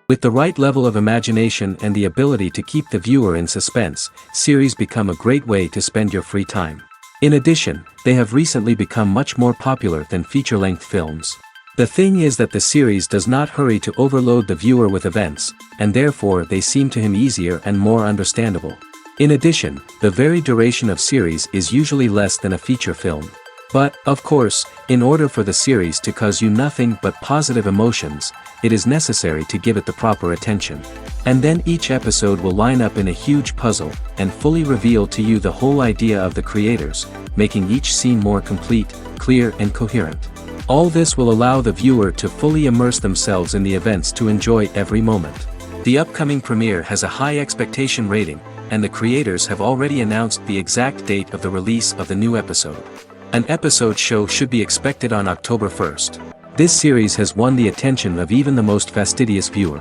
With the right level of imagination and the ability to keep the viewer in suspense, series become a great way to spend your free time. In addition, they have recently become much more popular than feature-length films. The thing is that the series does not hurry to overload the viewer with events, and therefore they seem to him easier and more understandable. In addition, the very duration of series is usually less than a feature film. But, of course, in order for the series to cause you nothing but positive emotions, it is necessary to give it the proper attention. And then each episode will line up in a huge puzzle, and fully reveal to you the whole idea of the creators, making each scene more complete, clear and coherent. All this will allow the viewer to fully immerse themselves in the events to enjoy every moment. The upcoming premiere has a high expectation rating, and the creators have already announced the exact date of the release of the new episode. An episode show should be expected on October 1st. This series has won the attention of even the most fastidious viewer.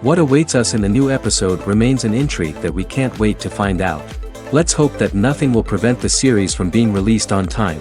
What awaits us in the new episode remains an intrigue that we can't wait to find out. Let's hope that nothing will prevent the series from being released on time.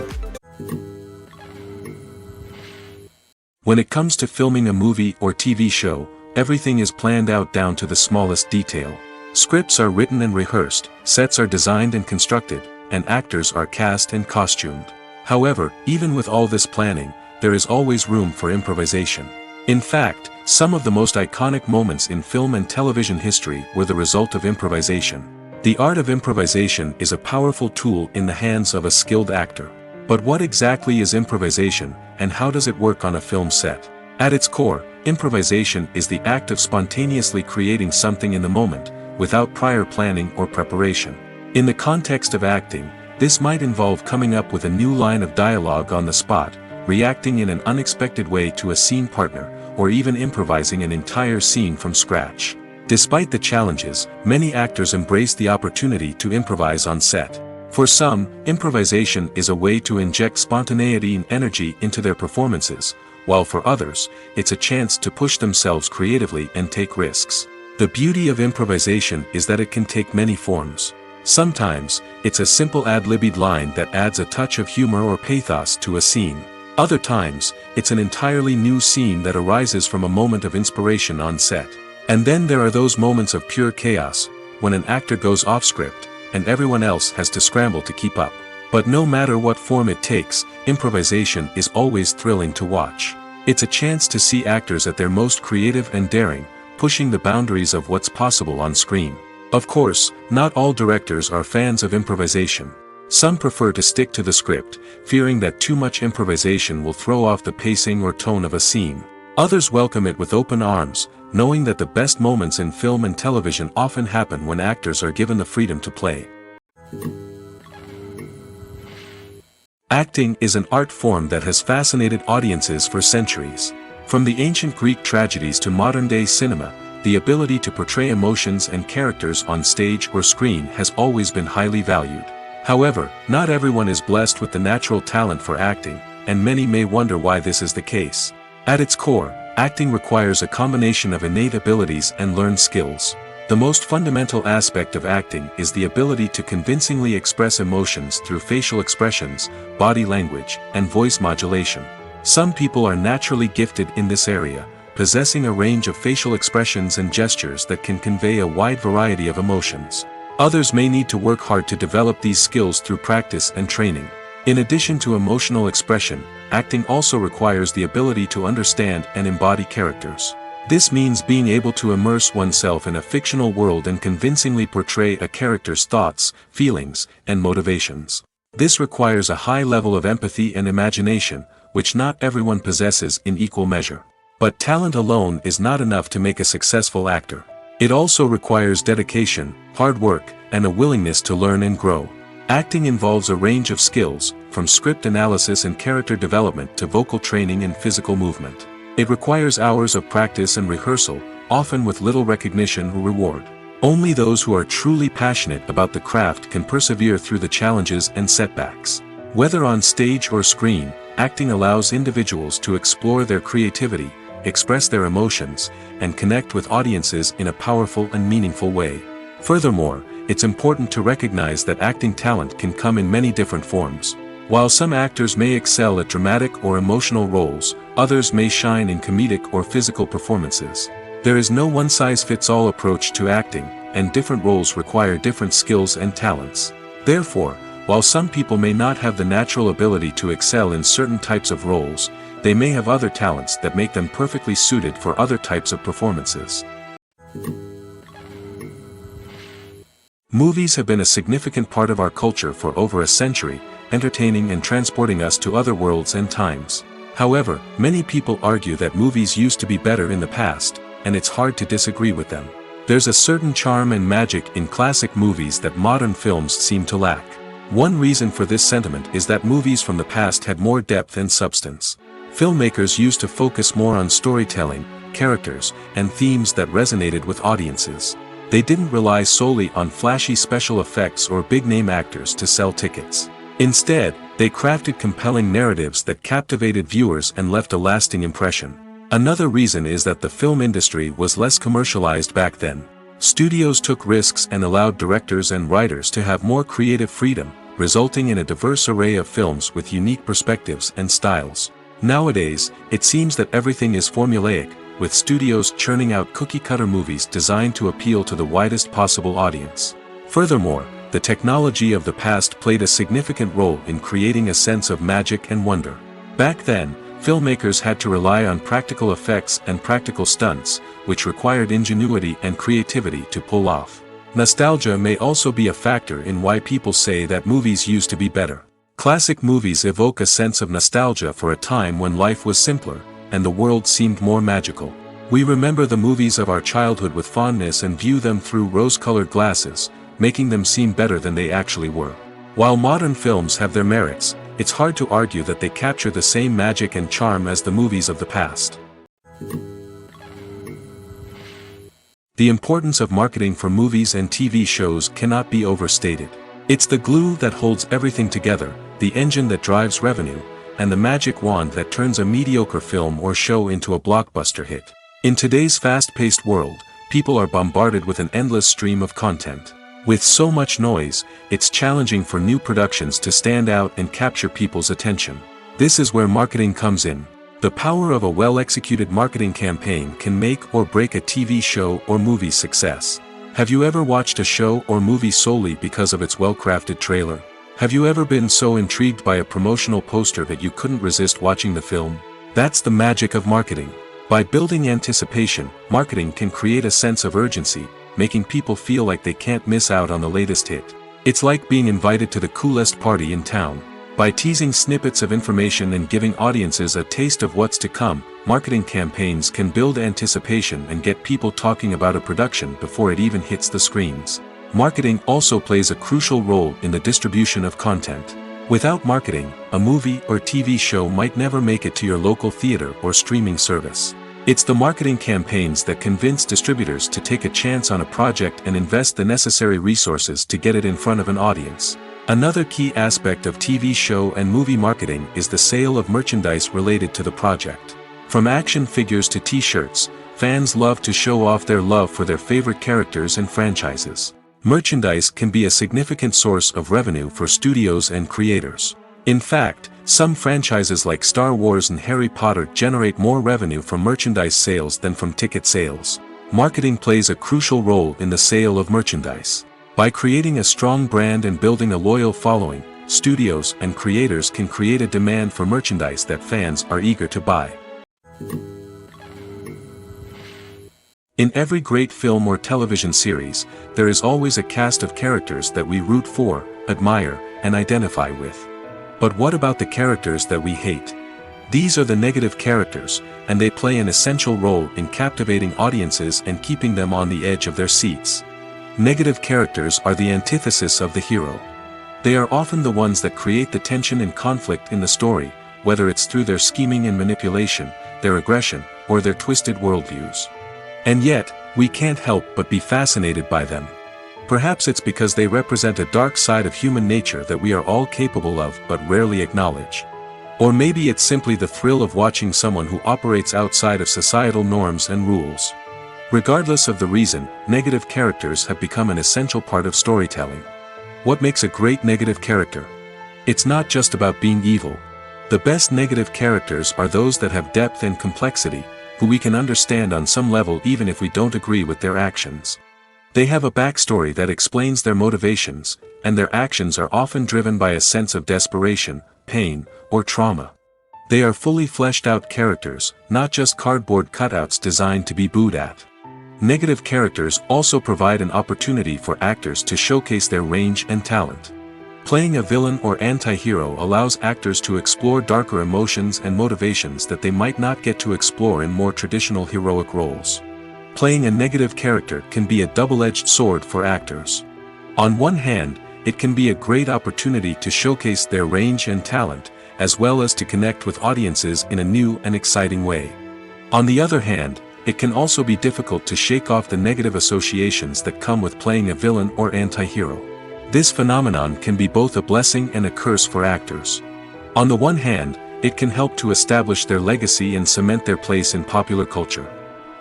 When it comes to filming a movie or TV show, everything is planned out down to the smallest detail. Scripts are written and rehearsed, sets are designed and constructed, and actors are cast and costumed. However, even with all this planning, there is always room for improvisation. In fact, some of the most iconic moments in film and television history were the result of improvisation. The art of improvisation is a powerful tool in the hands of a skilled actor. But what exactly is improvisation, and how does it work on a film set? At its core, improvisation is the act of spontaneously creating something in the moment, without prior planning or preparation. In the context of acting, this might involve coming up with a new line of dialogue on the spot, reacting in an unexpected way to a scene partner, or even improvising an entire scene from scratch. Despite the challenges, many actors embrace the opportunity to improvise on set. For some, improvisation is a way to inject spontaneity and energy into their performances, while for others, it's a chance to push themselves creatively and take risks. The beauty of improvisation is that it can take many forms. Sometimes, it's a simple ad-libbed line that adds a touch of humor or pathos to a scene. Other times, it's an entirely new scene that arises from a moment of inspiration on set. And then there are those moments of pure chaos, when an actor goes off script, and everyone else has to scramble to keep up. But no matter what form it takes, improvisation is always thrilling to watch. It's a chance to see actors at their most creative and daring, pushing the boundaries of what's possible on screen. Of course, not all directors are fans of improvisation. Some prefer to stick to the script, fearing that too much improvisation will throw off the pacing or tone of a scene. Others welcome it with open arms, knowing that the best moments in film and television often happen when actors are given the freedom to play. Acting is an art form that has fascinated audiences for centuries. From the ancient Greek tragedies to modern-day cinema, the ability to portray emotions and characters on stage or screen has always been highly valued. However, not everyone is blessed with the natural talent for acting, and many may wonder why this is the case. At its core, acting requires a combination of innate abilities and learned skills. The most fundamental aspect of acting is the ability to convincingly express emotions through facial expressions, body language, and voice modulation. Some people are naturally gifted in this area, possessing a range of facial expressions and gestures that can convey a wide variety of emotions. Others may need to work hard to develop these skills through practice and training. In addition to emotional expression, acting also requires the ability to understand and embody characters. This means being able to immerse oneself in a fictional world and convincingly portray a character's thoughts, feelings, and motivations. This requires a high level of empathy and imagination, which not everyone possesses in equal measure. But talent alone is not enough to make a successful actor. It also requires dedication, hard work, and a willingness to learn and grow. Acting involves a range of skills, from script analysis and character development to vocal training and physical movement. It requires hours of practice and rehearsal, often with little recognition or reward. Only those who are truly passionate about the craft can persevere through the challenges and setbacks. Whether on stage or screen, acting allows individuals to explore their creativity, express their emotions, and connect with audiences in a powerful and meaningful way. Furthermore, it's important to recognize that acting talent can come in many different forms. While some actors may excel at dramatic or emotional roles, others may shine in comedic or physical performances. There is no one-size-fits-all approach to acting, and different roles require different skills and talents. Therefore, while some people may not have the natural ability to excel in certain types of roles, they may have other talents that make them perfectly suited for other types of performances. Movies have been a significant part of our culture for over a century, entertaining and transporting us to other worlds and times. However, many people argue that movies used to be better in the past, and it's hard to disagree with them. There's a certain charm and magic in classic movies that modern films seem to lack. One reason for this sentiment is that movies from the past had more depth and substance. Filmmakers used to focus more on storytelling, characters, and themes that resonated with audiences. They didn't rely solely on flashy special effects or big-name actors to sell tickets. Instead, they crafted compelling narratives that captivated viewers and left a lasting impression. Another reason is that the film industry was less commercialized back then. Studios took risks and allowed directors and writers to have more creative freedom, resulting in a diverse array of films with unique perspectives and styles. Nowadays, it seems that everything is formulaic, with studios churning out cookie-cutter movies designed to appeal to the widest possible audience. Furthermore, the technology of the past played a significant role in creating a sense of magic and wonder. Back then, filmmakers had to rely on practical effects and practical stunts, which required ingenuity and creativity to pull off. Nostalgia may also be a factor in why people say that movies used to be better. Classic movies evoke a sense of nostalgia for a time when life was simpler, and the world seemed more magical. We remember the movies of our childhood with fondness and view them through rose-colored glasses, making them seem better than they actually were. While modern films have their merits, it's hard to argue that they capture the same magic and charm as the movies of the past. The importance of marketing for movies and TV shows cannot be overstated. It's the glue that holds everything together, the engine that drives revenue, and the magic wand that turns a mediocre film or show into a blockbuster hit. In today's fast-paced world, people are bombarded with an endless stream of content. With so much noise, it's challenging for new productions to stand out and capture people's attention. This is where marketing comes in. The power of a well-executed marketing campaign can make or break a TV show or movie's success. Have you ever watched a show or movie solely because of its well-crafted trailer? Have you ever been so intrigued by a promotional poster that you couldn't resist watching the film? That's the magic of marketing. By building anticipation, marketing can create a sense of urgency, making people feel like they can't miss out on the latest hit. It's like being invited to the coolest party in town. By teasing snippets of information and giving audiences a taste of what's to come, marketing campaigns can build anticipation and get people talking about a production before it even hits the screens. Marketing also plays a crucial role in the distribution of content. Without marketing, a movie or TV show might never make it to your local theater or streaming service. It's the marketing campaigns that convince distributors to take a chance on a project and invest the necessary resources to get it in front of an audience. Another key aspect of TV show and movie marketing is the sale of merchandise related to the project. From action figures to t-shirts, fans love to show off their love for their favorite characters and franchises. Merchandise can be a significant source of revenue for studios and creators. In fact, some franchises like Star Wars and Harry Potter generate more revenue from merchandise sales than from ticket sales. Marketing plays a crucial role in the sale of merchandise. By creating a strong brand and building a loyal following, studios and creators can create a demand for merchandise that fans are eager to buy. In every great film or television series, there is always a cast of characters that we root for, admire, and identify with. But what about the characters that we hate? These are the negative characters, and they play an essential role in captivating audiences and keeping them on the edge of their seats. Negative characters are the antithesis of the hero. They are often the ones that create the tension and conflict in the story, whether it's through their scheming and manipulation, their aggression, or their twisted worldviews. And yet, we can't help but be fascinated by them. Perhaps it's because they represent a dark side of human nature that we are all capable of but rarely acknowledge. Or maybe it's simply the thrill of watching someone who operates outside of societal norms and rules. Regardless of the reason, negative characters have become an essential part of storytelling. What makes a great negative character? It's not just about being evil. The best negative characters are those that have depth and complexity, who we can understand on some level even if we don't agree with their actions. They have a backstory that explains their motivations, and their actions are often driven by a sense of desperation, pain, or trauma. They are fully fleshed out characters, not just cardboard cutouts designed to be booed at. Negative characters also provide an opportunity for actors to showcase their range and talent. Playing a villain or anti-hero allows actors to explore darker emotions and motivations that they might not get to explore in more traditional heroic roles. Playing a negative character can be a double-edged sword for actors. On one hand, it can be a great opportunity to showcase their range and talent, as well as to connect with audiences in a new and exciting way. On the other hand, it can also be difficult to shake off the negative associations that come with playing a villain or anti-hero. This phenomenon can be both a blessing and a curse for actors. On the one hand, it can help to establish their legacy and cement their place in popular culture.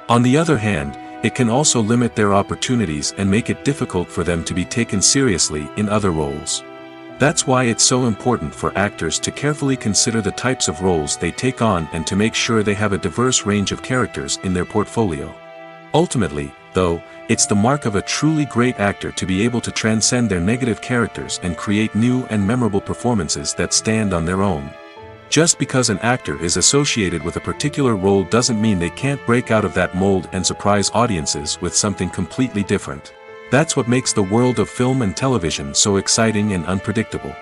On the other hand, it can also limit their opportunities and make it difficult for them to be taken seriously in other roles. That's why it's so important for actors to carefully consider the types of roles they take on and to make sure they have a diverse range of characters in their portfolio. Ultimately, though, it's the mark of a truly great actor to be able to transcend their negative characters and create new and memorable performances that stand on their own. Just because an actor is associated with a particular role doesn't mean they can't break out of that mold and surprise audiences with something completely different. That's what makes the world of film and television so exciting and unpredictable.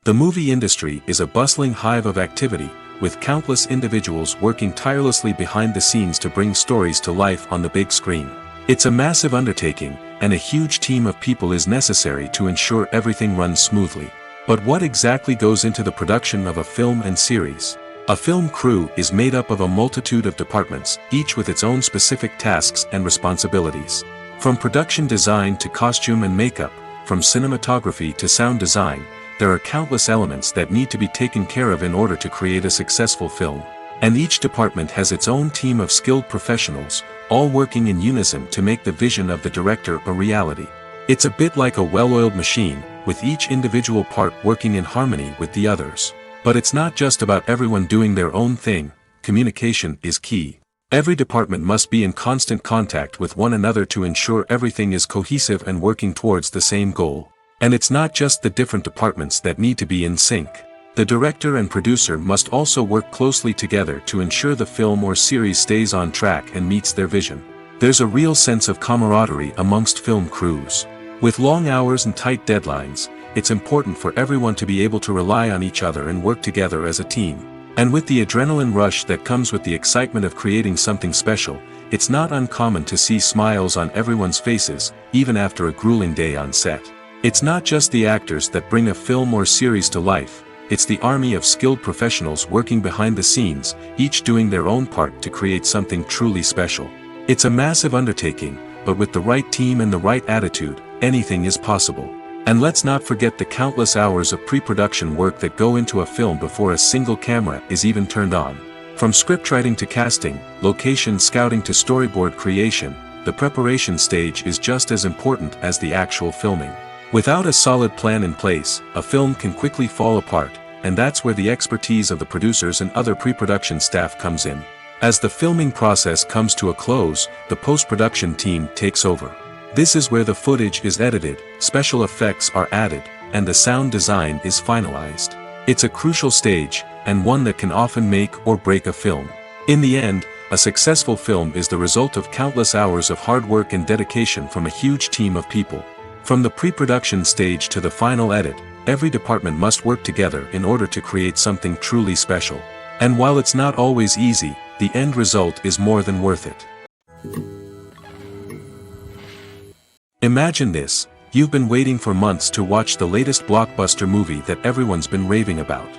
The movie industry is a bustling hive of activity, with countless individuals working tirelessly behind the scenes to bring stories to life on the big screen. It's a massive undertaking, and a huge team of people is necessary to ensure everything runs smoothly. But what exactly goes into the production of a film and series? A film crew is made up of a multitude of departments, each with its own specific tasks and responsibilities. From production design to costume and makeup, from cinematography to sound design, there are countless elements that need to be taken care of in order to create a successful film. And each department has its own team of skilled professionals, all working in unison to make the vision of the director a reality. It's a bit like a well-oiled machine, with each individual part working in harmony with the others. But it's not just about everyone doing their own thing. Communication is key. Every department must be in constant contact with one another to ensure everything is cohesive and working towards the same goal. And it's not just the different departments that need to be in sync. The director and producer must also work closely together to ensure the film or series stays on track and meets their vision. There's a real sense of camaraderie amongst film crews. With long hours and tight deadlines, it's important for everyone to be able to rely on each other and work together as a team. And with the adrenaline rush that comes with the excitement of creating something special, it's not uncommon to see smiles on everyone's faces, even after a grueling day on set. It's not just the actors that bring a film or series to life, it's the army of skilled professionals working behind the scenes, each doing their own part to create something truly special. It's a massive undertaking, but with the right team and the right attitude, anything is possible. And let's not forget the countless hours of pre-production work that go into a film before a single camera is even turned on. From scriptwriting to casting, location scouting to storyboard creation, the preparation stage is just as important as the actual filming. Without a solid plan in place, a film can quickly fall apart, and that's where the expertise of the producers and other pre-production staff comes in. As the filming process comes to a close, the post-production team takes over. This is where the footage is edited, special effects are added, and the sound design is finalized. It's a crucial stage, and one that can often make or break a film. In the end, a successful film is the result of countless hours of hard work and dedication from a huge team of people. From the pre-production stage to the final edit, every department must work together in order to create something truly special. And while it's not always easy, the end result is more than worth it. Imagine this, you've been waiting for months to watch the latest blockbuster movie that everyone's been raving about.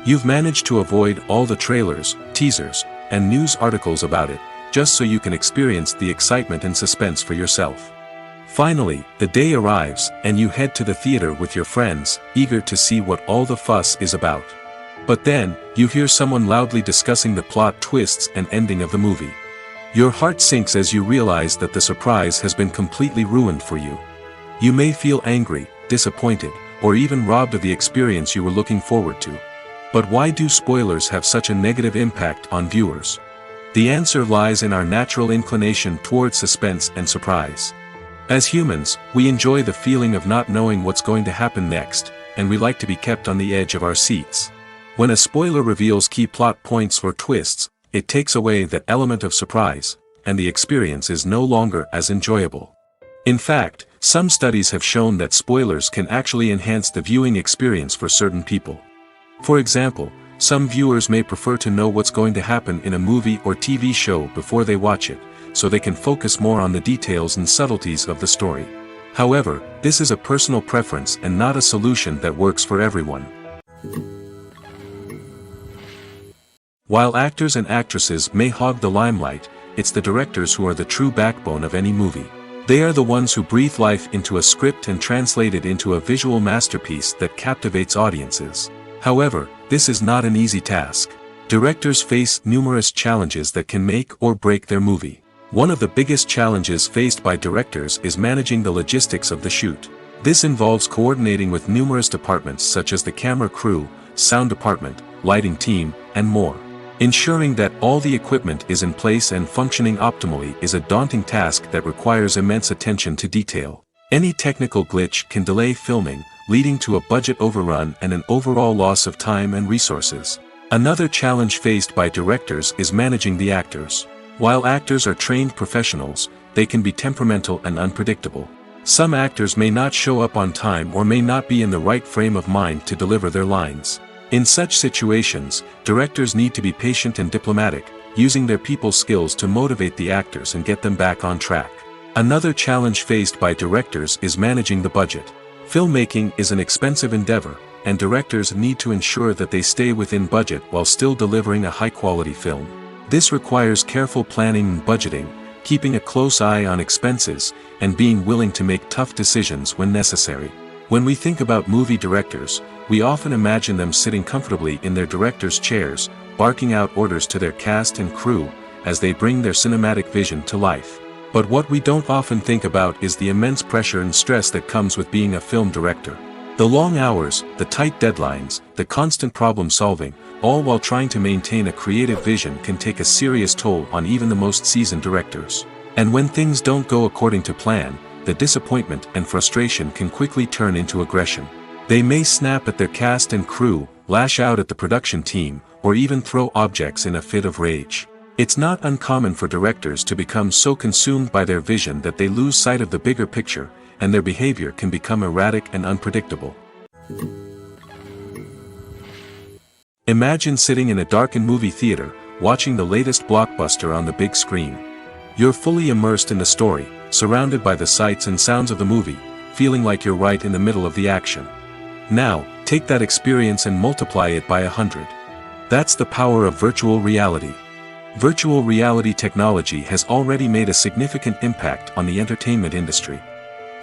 You've managed to avoid all the trailers, teasers, and news articles about it, just so you can experience the excitement and suspense for yourself. Finally, the day arrives, and you head to the theater with your friends, eager to see what all the fuss is about. But then, you hear someone loudly discussing the plot twists and ending of the movie. Your heart sinks as you realize that the surprise has been completely ruined for you. You may feel angry, disappointed, or even robbed of the experience you were looking forward to. But why do spoilers have such a negative impact on viewers? The answer lies in our natural inclination towards suspense and surprise. As humans, we enjoy the feeling of not knowing what's going to happen next, and we like to be kept on the edge of our seats. When a spoiler reveals key plot points or twists, it takes away that element of surprise, and the experience is no longer as enjoyable. In fact, some studies have shown that spoilers can actually enhance the viewing experience for certain people. For example, some viewers may prefer to know what's going to happen in a movie or TV show before they watch it, so they can focus more on the details and subtleties of the story. However, this is a personal preference and not a solution that works for everyone. While actors and actresses may hog the limelight, it's the directors who are the true backbone of any movie. They are the ones who breathe life into a script and translate it into a visual masterpiece that captivates audiences. However, this is not an easy task. Directors face numerous challenges that can make or break their movie. One of the biggest challenges faced by directors is managing the logistics of the shoot. This involves coordinating with numerous departments such as the camera crew, sound department, lighting team, and more. Ensuring that all the equipment is in place and functioning optimally is a daunting task that requires immense attention to detail. Any technical glitch can delay filming, leading to a budget overrun and an overall loss of time and resources. Another challenge faced by directors is managing the actors. While actors are trained professionals, they can be temperamental and unpredictable. Some actors may not show up on time or may not be in the right frame of mind to deliver their lines. In such situations, directors need to be patient and diplomatic, using their people skills to motivate the actors and get them back on track. Another challenge faced by directors is managing the budget. Filmmaking is an expensive endeavor, and directors need to ensure that they stay within budget while still delivering a high-quality film. This requires careful planning and budgeting, keeping a close eye on expenses, and being willing to make tough decisions when necessary. When we think about movie directors, we often imagine them sitting comfortably in their director's chairs, barking out orders to their cast and crew, as they bring their cinematic vision to life. But what we don't often think about is the immense pressure and stress that comes with being a film director. The long hours, the tight deadlines, the constant problem solving, all while trying to maintain a creative vision can take a serious toll on even the most seasoned directors. And when things don't go according to plan, the disappointment and frustration can quickly turn into aggression. They may snap at their cast and crew, lash out at the production team, or even throw objects in a fit of rage. It's not uncommon for directors to become so consumed by their vision that they lose sight of the bigger picture, and their behavior can become erratic and unpredictable. Imagine sitting in a darkened movie theater, watching the latest blockbuster on the big screen. You're fully immersed in the story, surrounded by the sights and sounds of the movie, feeling like you're right in the middle of the action. Now, take that experience and multiply it by 100. That's the power of virtual reality. Virtual reality technology has already made a significant impact on the entertainment industry.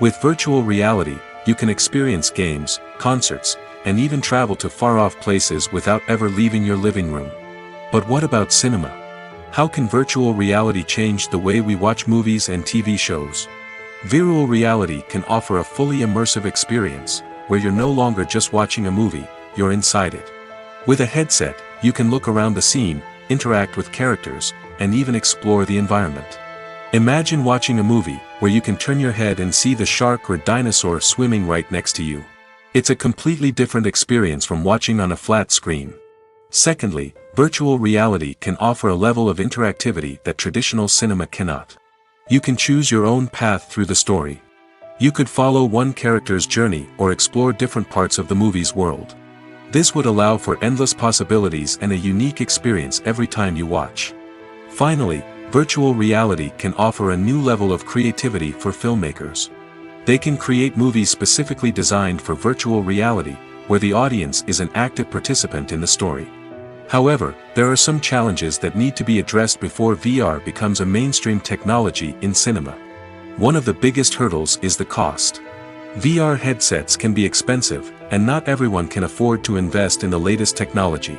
With virtual reality, you can experience games, concerts, and even travel to far-off places without ever leaving your living room. But what about cinema? How can virtual reality change the way we watch movies and TV shows? Virtual reality can offer a fully immersive experience, where you're no longer just watching a movie, you're inside it. With a headset, you can look around the scene, interact with characters, and even explore the environment. Imagine watching a movie where you can turn your head and see the shark or dinosaur swimming right next to you. It's a completely different experience from watching on a flat screen. Secondly, virtual reality can offer a level of interactivity that traditional cinema cannot. You can choose your own path through the story. You could follow one character's journey or explore different parts of the movie's world. This would allow for endless possibilities and a unique experience every time you watch. Finally, virtual reality can offer a new level of creativity for filmmakers. They can create movies specifically designed for virtual reality, where the audience is an active participant in the story. However, there are some challenges that need to be addressed before VR becomes a mainstream technology in cinema. One of the biggest hurdles is the cost. VR headsets can be expensive, and not everyone can afford to invest in the latest technology.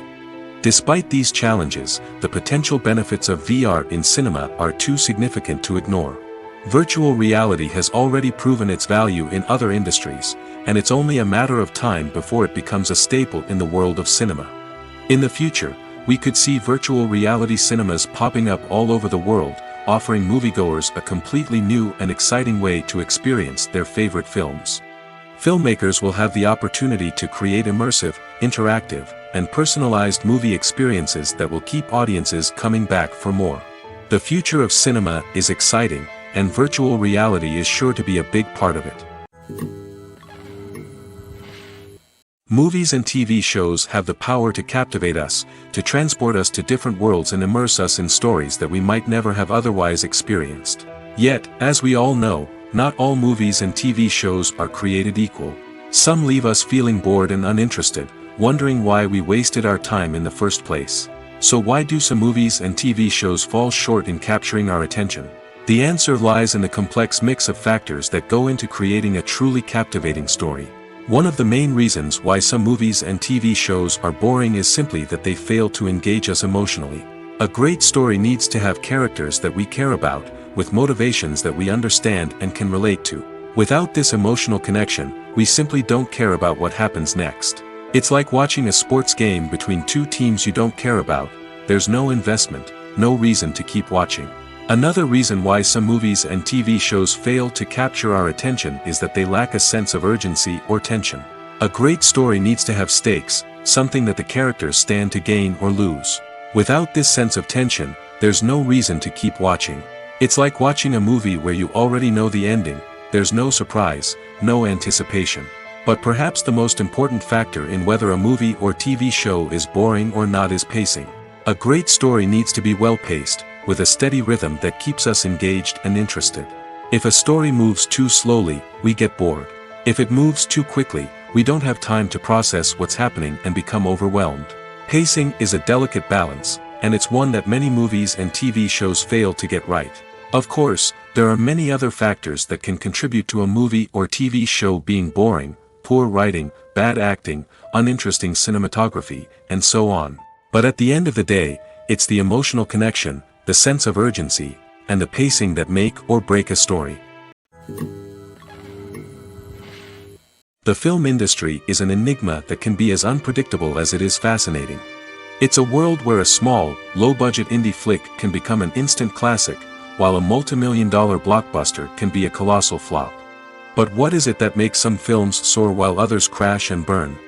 Despite these challenges, the potential benefits of VR in cinema are too significant to ignore. Virtual reality has already proven its value in other industries, and it's only a matter of time before it becomes a staple in the world of cinema. In the future, we could see virtual reality cinemas popping up all over the world, offering moviegoers a completely new and exciting way to experience their favorite films. Filmmakers will have the opportunity to create immersive, interactive, and personalized movie experiences that will keep audiences coming back for more. The future of cinema is exciting, and virtual reality is sure to be a big part of it. Movies and TV shows have the power to captivate us, to transport us to different worlds and immerse us in stories that we might never have otherwise experienced. Yet, as we all know, not all movies and TV shows are created equal. Some leave us feeling bored and uninterested, wondering why we wasted our time in the first place. So why do some movies and TV shows fall short in capturing our attention? The answer lies in the complex mix of factors that go into creating a truly captivating story. One of the main reasons why some movies and TV shows are boring is simply that they fail to engage us emotionally. A great story needs to have characters that we care about, with motivations that we understand and can relate to. Without this emotional connection, we simply don't care about what happens next. It's like watching a sports game between two teams you don't care about. There's no investment, no reason to keep watching. Another reason why some movies and TV shows fail to capture our attention is that they lack a sense of urgency or tension. A great story needs to have stakes, something that the characters stand to gain or lose. Without this sense of tension, there's no reason to keep watching. It's like watching a movie where you already know the ending, there's no surprise, no anticipation. But perhaps the most important factor in whether a movie or TV show is boring or not is pacing. A great story needs to be well-paced, with a steady rhythm that keeps us engaged and interested. If a story moves too slowly, we get bored. If it moves too quickly, we don't have time to process what's happening and become overwhelmed. Pacing is a delicate balance, and it's one that many movies and TV shows fail to get right. Of course, there are many other factors that can contribute to a movie or TV show being boring: poor writing, bad acting, uninteresting cinematography, and so on. But at the end of the day, it's the emotional connection, the sense of urgency, and the pacing that make or break a story. The film industry is an enigma that can be as unpredictable as it is fascinating. It's a world where a small, low-budget indie flick can become an instant classic, while a multi-million-dollar blockbuster can be a colossal flop. But what is it that makes some films soar while others crash and burn?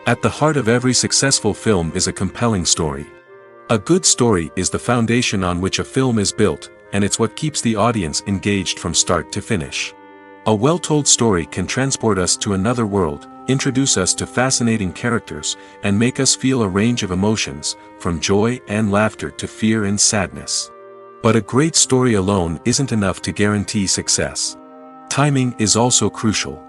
At the heart of every successful film is a compelling story. A good story is the foundation on which a film is built, and it's what keeps the audience engaged from start to finish. A well-told story can transport us to another world, introduce us to fascinating characters, and make us feel a range of emotions, from joy and laughter to fear and sadness. But a great story alone isn't enough to guarantee success. Timing is also crucial.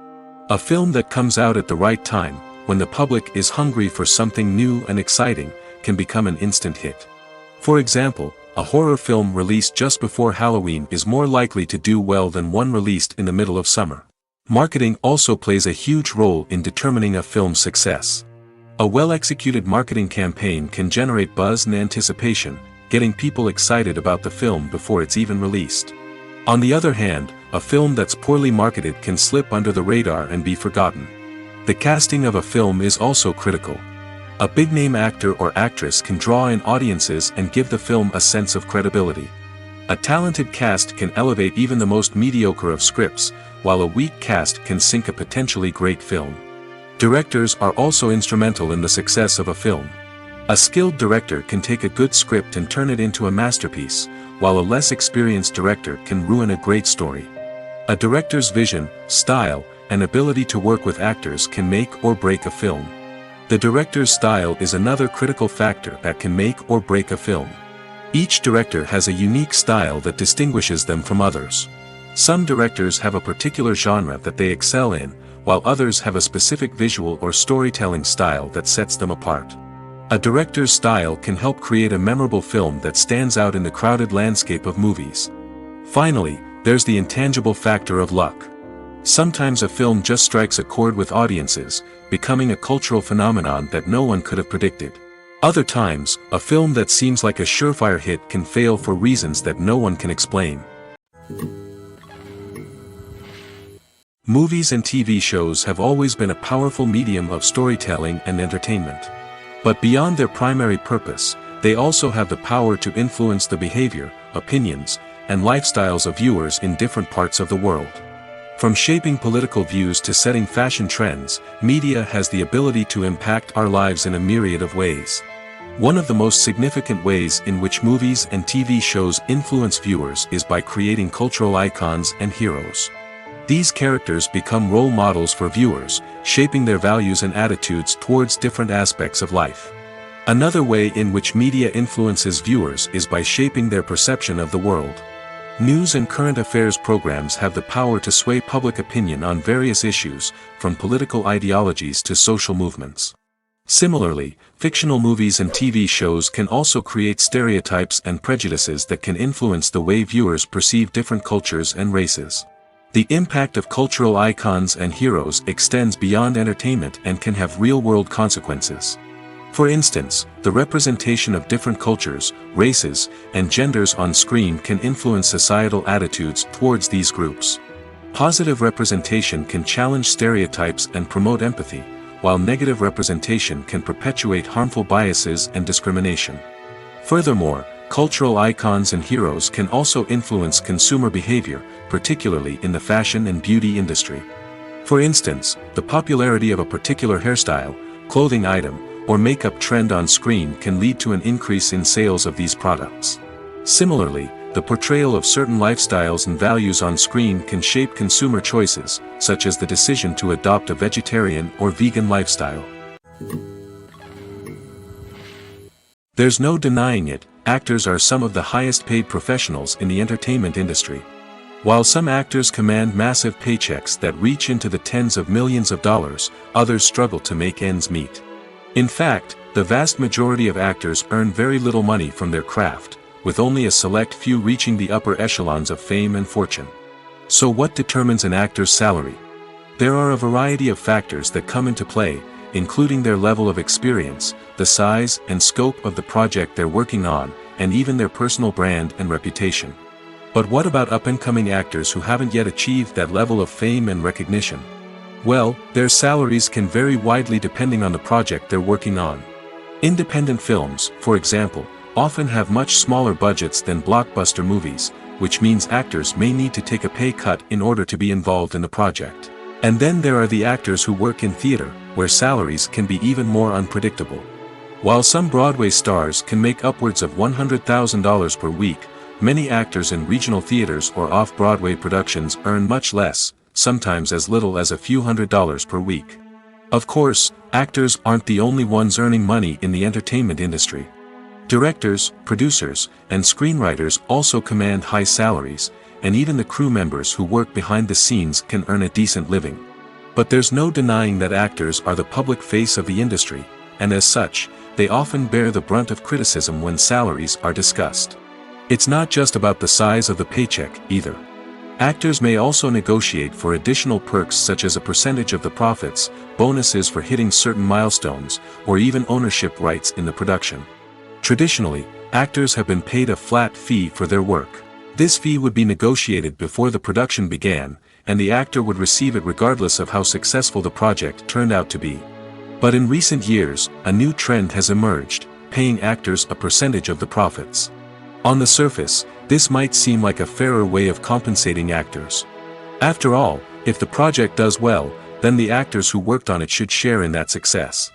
A film that comes out at the right time, when the public is hungry for something new and exciting, can become an instant hit. For example, a horror film released just before Halloween is more likely to do well than one released in the middle of summer. Marketing also plays a huge role in determining a film's success. A well-executed marketing campaign can generate buzz and anticipation, getting people excited about the film before it's even released. On the other hand, a film that's poorly marketed can slip under the radar and be forgotten. The casting of a film is also critical. A big-name actor or actress can draw in audiences and give the film a sense of credibility. A talented cast can elevate even the most mediocre of scripts, while a weak cast can sink a potentially great film. Directors are also instrumental in the success of a film. A skilled director can take a good script and turn it into a masterpiece, while a less experienced director can ruin a great story. A director's vision, style, and ability to work with actors can make or break a film. The director's style is another critical factor that can make or break a film. Each director has a unique style that distinguishes them from others. Some directors have a particular genre that they excel in, while others have a specific visual or storytelling style that sets them apart. A director's style can help create a memorable film that stands out in the crowded landscape of movies. Finally, there's the intangible factor of luck. Sometimes a film just strikes a chord with audiences, becoming a cultural phenomenon that no one could have predicted. Other times, a film that seems like a surefire hit can fail for reasons that no one can explain. Movies and TV shows have always been a powerful medium of storytelling and entertainment. But beyond their primary purpose, they also have the power to influence the behavior, opinions, and lifestyles of viewers in different parts of the world. From shaping political views to setting fashion trends, media has the ability to impact our lives in a myriad of ways. One of the most significant ways in which movies and TV shows influence viewers is by creating cultural icons and heroes. These characters become role models for viewers, shaping their values and attitudes towards different aspects of life. Another way in which media influences viewers is by shaping their perception of the world. News and current affairs programs have the power to sway public opinion on various issues, from political ideologies to social movements. Similarly, fictional movies and TV shows can also create stereotypes and prejudices that can influence the way viewers perceive different cultures and races. The impact of cultural icons and heroes extends beyond entertainment and can have real-world consequences. For instance, the representation of different cultures, races, and genders on screen can influence societal attitudes towards these groups. Positive representation can challenge stereotypes and promote empathy, while negative representation can perpetuate harmful biases and discrimination. Furthermore, cultural icons and heroes can also influence consumer behavior, particularly in the fashion and beauty industry. For instance, the popularity of a particular hairstyle, clothing item, or makeup trend on screen can lead to an increase in sales of these products. Similarly, the portrayal of certain lifestyles and values on screen can shape consumer choices, such as the decision to adopt a vegetarian or vegan lifestyle. There's no denying it, actors are some of the highest paid professionals in the entertainment industry. While some actors command massive paychecks that reach into the tens of millions of dollars, others struggle to make ends meet. In fact, the vast majority of actors earn very little money from their craft, with only a select few reaching the upper echelons of fame and fortune. So what determines an actor's salary? There are a variety of factors that come into play, including their level of experience, the size and scope of the project they're working on, and even their personal brand and reputation. But what about up-and-coming actors who haven't yet achieved that level of fame and recognition? Well, their salaries can vary widely depending on the project they're working on. Independent films, for example, often have much smaller budgets than blockbuster movies, which means actors may need to take a pay cut in order to be involved in the project. And then there are the actors who work in theater, where salaries can be even more unpredictable. While some Broadway stars can make upwards of $100,000 per week, many actors in regional theaters or off-Broadway productions earn much less, sometimes as little as a few $100s per week. Of course, actors aren't the only ones earning money in the entertainment industry. Directors, producers, and screenwriters also command high salaries, and even the crew members who work behind the scenes can earn a decent living. But there's no denying that actors are the public face of the industry, and as such, they often bear the brunt of criticism when salaries are discussed. It's not just about the size of the paycheck, either. Actors may also negotiate for additional perks such as a percentage of the profits, bonuses for hitting certain milestones, or even ownership rights in the production. Traditionally, actors have been paid a flat fee for their work. This fee would be negotiated before the production began, and the actor would receive it regardless of how successful the project turned out to be. But in recent years, a new trend has emerged, paying actors a percentage of the profits. On the surface, this might seem like a fairer way of compensating actors. After all, if the project does well, then the actors who worked on it should share in that success.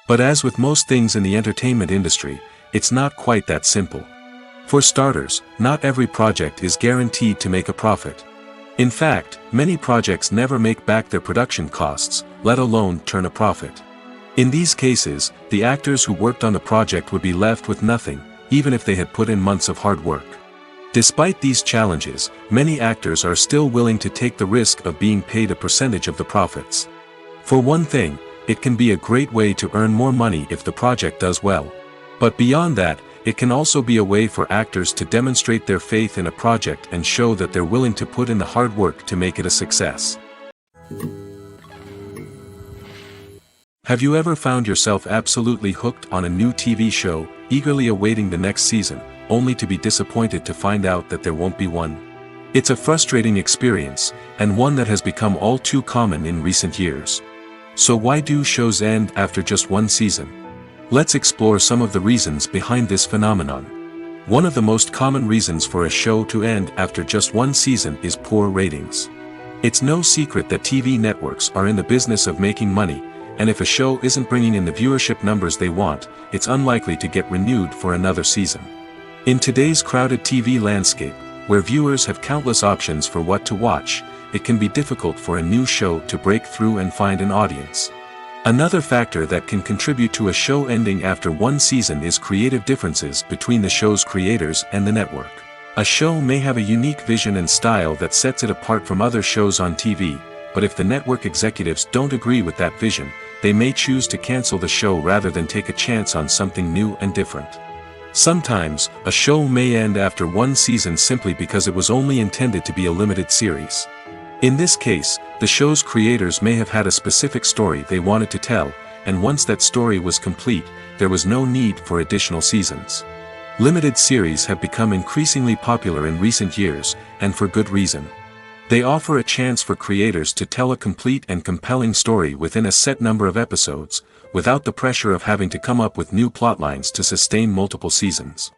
But as with most things in the entertainment industry, it's not quite that simple. For starters, not every project is guaranteed to make a profit. In fact, many projects never make back their production costs, let alone turn a profit. In these cases, the actors who worked on the project would be left with nothing, even if they had put in months of hard work. Despite these challenges, many actors are still willing to take the risk of being paid a percentage of the profits. For one thing, it can be a great way to earn more money if the project does well. But beyond that, it can also be a way for actors to demonstrate their faith in a project and show that they're willing to put in the hard work to make it a success. Have you ever found yourself absolutely hooked on a new TV show, eagerly awaiting the next season, only to be disappointed to find out that there won't be one? It's a frustrating experience, and one that has become all too common in recent years. So why do shows end after just one season? Let's explore some of the reasons behind this phenomenon. One of the most common reasons for a show to end after just one season is poor ratings. It's no secret that TV networks are in the business of making money, and if a show isn't bringing in the viewership numbers they want, it's unlikely to get renewed for another season. In today's crowded TV landscape, where viewers have countless options for what to watch, it can be difficult for a new show to break through and find an audience. Another factor that can contribute to a show ending after one season is creative differences between the show's creators and the network. A show may have a unique vision and style that sets it apart from other shows on TV, but if the network executives don't agree with that vision, they may choose to cancel the show rather than take a chance on something new and different. Sometimes, a show may end after one season simply because it was only intended to be a limited series. In this case, the show's creators may have had a specific story they wanted to tell, and once that story was complete, there was no need for additional seasons. Limited series have become increasingly popular in recent years, and for good reason. They offer a chance for creators to tell a complete and compelling story within a set number of episodes, without the pressure of having to come up with new plotlines to sustain multiple seasons.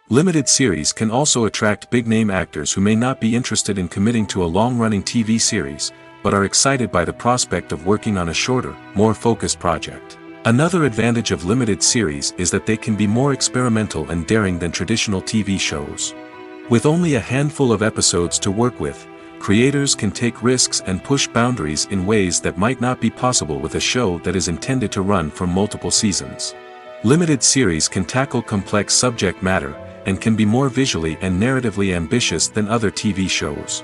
Limited series can also attract big-name actors who may not be interested in committing to a long-running TV series, but are excited by the prospect of working on a shorter, more focused project. Another advantage of limited series is that they can be more experimental and daring than traditional TV shows. With only a handful of episodes to work with, creators can take risks and push boundaries in ways that might not be possible with a show that is intended to run for multiple seasons. Limited series can tackle complex subject matter, and can be more visually and narratively ambitious than other TV shows.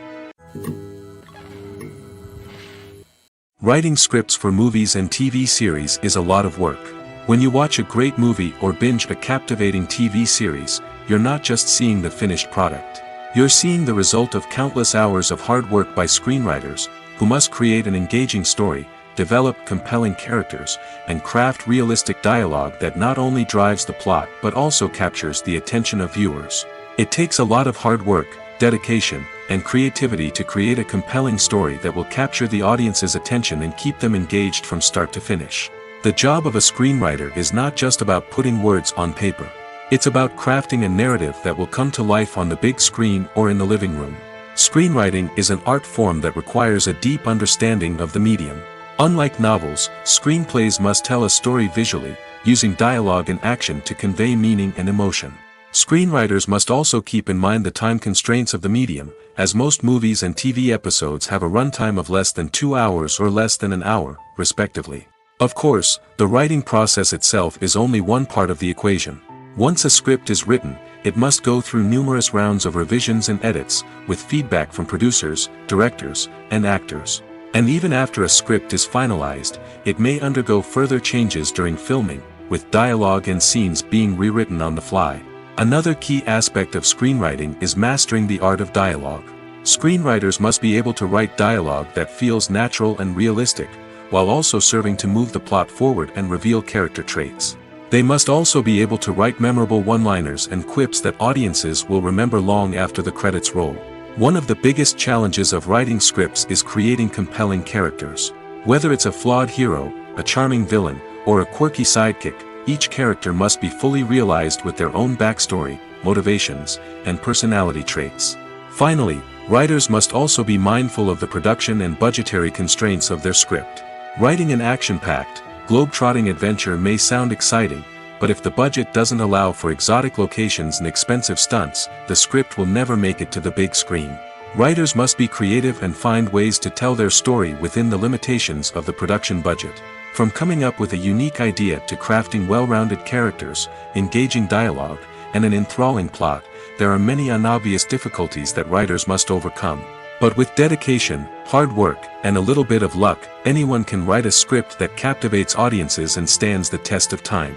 Writing scripts for movies and TV series is a lot of work. When you watch a great movie or binge a captivating TV series, you're not just seeing the finished product. You're seeing the result of countless hours of hard work by screenwriters, who must create an engaging story, develop compelling characters, and craft realistic dialogue that not only drives the plot but also captures the attention of viewers. It takes a lot of hard work, dedication, and creativity to create a compelling story that will capture the audience's attention and keep them engaged from start to finish. The job of a screenwriter is not just about putting words on paper. It's about crafting a narrative that will come to life on the big screen or in the living room. Screenwriting is an art form that requires a deep understanding of the medium. Unlike novels, screenplays must tell a story visually, using dialogue and action to convey meaning and emotion. Screenwriters must also keep in mind the time constraints of the medium, as most movies and TV episodes have a runtime of less than 2 hours or less than an hour, respectively. Of course, the writing process itself is only one part of the equation. Once a script is written, it must go through numerous rounds of revisions and edits, with feedback from producers, directors, and actors. And even after a script is finalized, it may undergo further changes during filming, with dialogue and scenes being rewritten on the fly. Another key aspect of screenwriting is mastering the art of dialogue. Screenwriters must be able to write dialogue that feels natural and realistic, while also serving to move the plot forward and reveal character traits. They must also be able to write memorable one-liners and quips that audiences will remember long after the credits roll. One of the biggest challenges of writing scripts is creating compelling characters. Whether it's a flawed hero, a charming villain, or a quirky sidekick, each character must be fully realized with their own backstory, motivations, and personality traits. Finally, writers must also be mindful of the production and budgetary constraints of their script. Writing an action-packed, globe-trotting adventure may sound exciting, but if the budget doesn't allow for exotic locations and expensive stunts, the script will never make it to the big screen. Writers must be creative and find ways to tell their story within the limitations of the production budget. From coming up with a unique idea to crafting well-rounded characters, engaging dialogue, and an enthralling plot, there are many unobvious difficulties that writers must overcome. But with dedication, hard work, and a little bit of luck, anyone can write a script that captivates audiences and stands the test of time.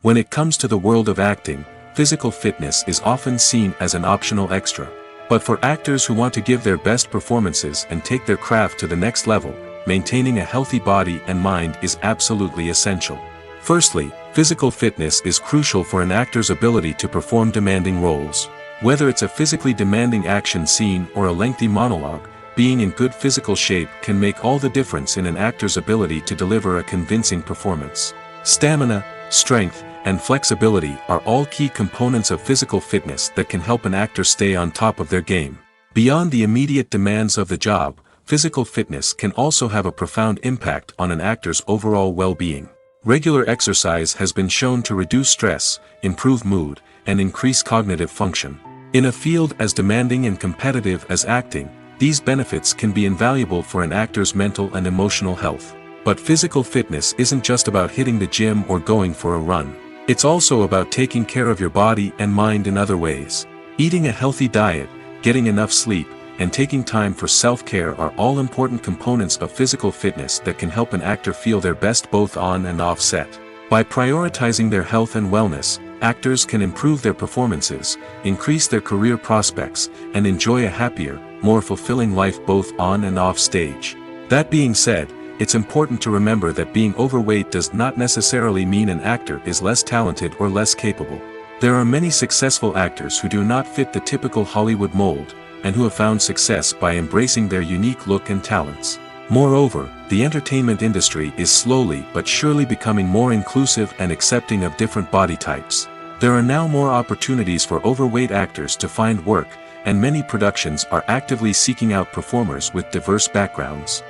When it comes to the world of acting, physical fitness is often seen as an optional extra. But for actors who want to give their best performances and take their craft to the next level, maintaining a healthy body and mind is absolutely essential. Firstly, physical fitness is crucial for an actor's ability to perform demanding roles. Whether it's a physically demanding action scene or a lengthy monologue, being in good physical shape can make all the difference in an actor's ability to deliver a convincing performance. Stamina, strength, and flexibility are all key components of physical fitness that can help an actor stay on top of their game. Beyond the immediate demands of the job, physical fitness can also have a profound impact on an actor's overall well-being. Regular exercise has been shown to reduce stress, improve mood, and increase cognitive function. In a field as demanding and competitive as acting, these benefits can be invaluable for an actor's mental and emotional health. But physical fitness isn't just about hitting the gym or going for a run. It's also about taking care of your body and mind in other ways. Eating a healthy diet, getting enough sleep, and taking time for self-care are all important components of physical fitness that can help an actor feel their best both on and off set. By prioritizing their health and wellness, actors can improve their performances, increase their career prospects, and enjoy a happier, more fulfilling life both on and off stage. That being said, it's important to remember that being overweight does not necessarily mean an actor is less talented or less capable. There are many successful actors who do not fit the typical Hollywood mold, and who have found success by embracing their unique look and talents. Moreover, the entertainment industry is slowly but surely becoming more inclusive and accepting of different body types. There are now more opportunities for overweight actors to find work, and many productions are actively seeking out performers with diverse backgrounds.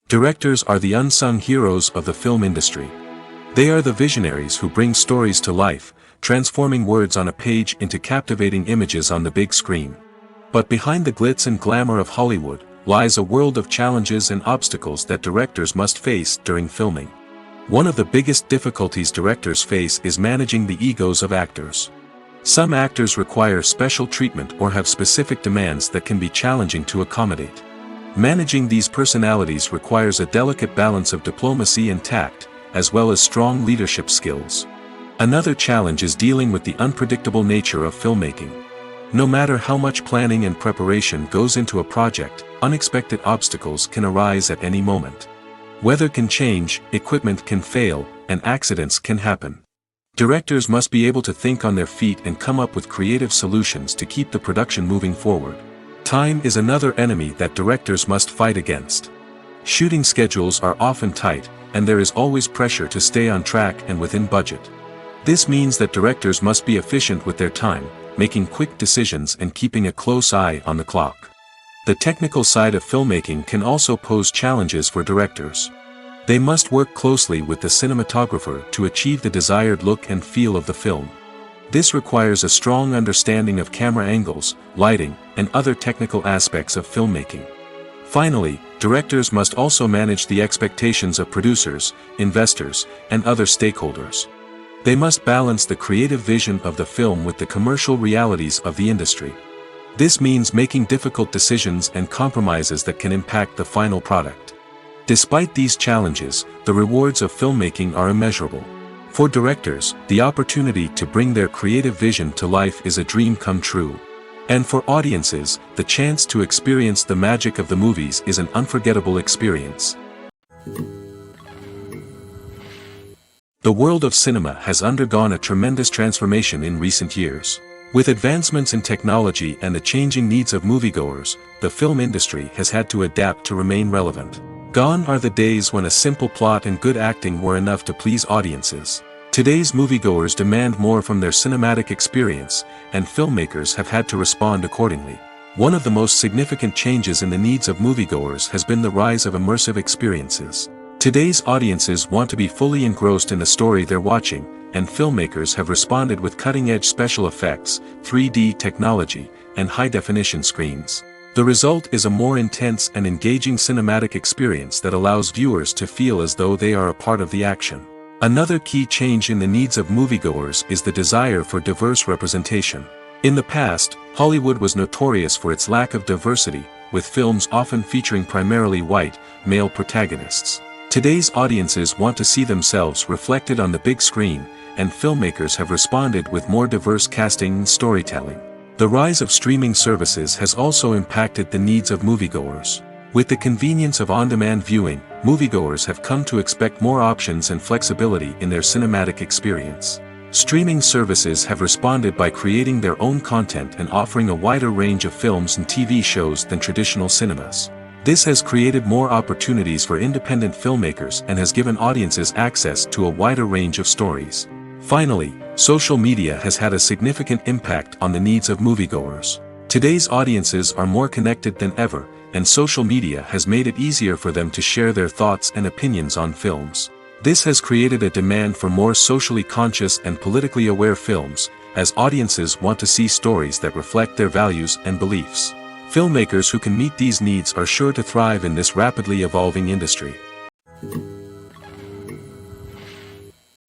Directors are the unsung heroes of the film industry. They are the visionaries who bring stories to life, transforming words on a page into captivating images on the big screen. But behind the glitz and glamour of Hollywood lies a world of challenges and obstacles that directors must face during filming. One of the biggest difficulties directors face is managing the egos of actors. Some actors require special treatment or have specific demands that can be challenging to accommodate. Managing these personalities requires a delicate balance of diplomacy and tact, as well as strong leadership skills. Another challenge is dealing with the unpredictable nature of filmmaking. No matter how much planning and preparation goes into a project, unexpected obstacles can arise at any moment. Weather can change, equipment can fail, and accidents can happen. Directors must be able to think on their feet and come up with creative solutions to keep the production moving forward. Time is another enemy that directors must fight against. Shooting schedules are often tight, and there is always pressure to stay on track and within budget. This means that directors must be efficient with their time, making quick decisions and keeping a close eye on the clock. The technical side of filmmaking can also pose challenges for directors. They must work closely with the cinematographer to achieve the desired look and feel of the film. This requires a strong understanding of camera angles, lighting, and other technical aspects of filmmaking. Finally, directors must also manage the expectations of producers, investors, and other stakeholders. They must balance the creative vision of the film with the commercial realities of the industry. This means making difficult decisions and compromises that can impact the final product. Despite these challenges, the rewards of filmmaking are immeasurable. For directors, the opportunity to bring their creative vision to life is a dream come true. And for audiences, the chance to experience the magic of the movies is an unforgettable experience. The world of cinema has undergone a tremendous transformation in recent years. With advancements in technology and the changing needs of moviegoers, the film industry has had to adapt to remain relevant. Gone are the days when a simple plot and good acting were enough to please audiences. Today's moviegoers demand more from their cinematic experience, and filmmakers have had to respond accordingly. One of the most significant changes in the needs of moviegoers has been the rise of immersive experiences. Today's audiences want to be fully engrossed in the story they're watching, and filmmakers have responded with cutting-edge special effects, 3D technology, and high-definition screens. The result is a more intense and engaging cinematic experience that allows viewers to feel as though they are a part of the action. Another key change in the needs of moviegoers is the desire for diverse representation. In the past, Hollywood was notorious for its lack of diversity, with films often featuring primarily white, male protagonists. Today's audiences want to see themselves reflected on the big screen, and filmmakers have responded with more diverse casting and storytelling. The rise of streaming services has also impacted the needs of moviegoers. With the convenience of on-demand viewing, moviegoers have come to expect more options and flexibility in their cinematic experience. Streaming services have responded by creating their own content and offering a wider range of films and TV shows than traditional cinemas. This has created more opportunities for independent filmmakers and has given audiences access to a wider range of stories. Finally, social media has had a significant impact on the needs of moviegoers. Today's audiences are more connected than ever, and social media has made it easier for them to share their thoughts and opinions on films. This has created a demand for more socially conscious and politically aware films, as audiences want to see stories that reflect their values and beliefs. Filmmakers who can meet these needs are sure to thrive in this rapidly evolving industry.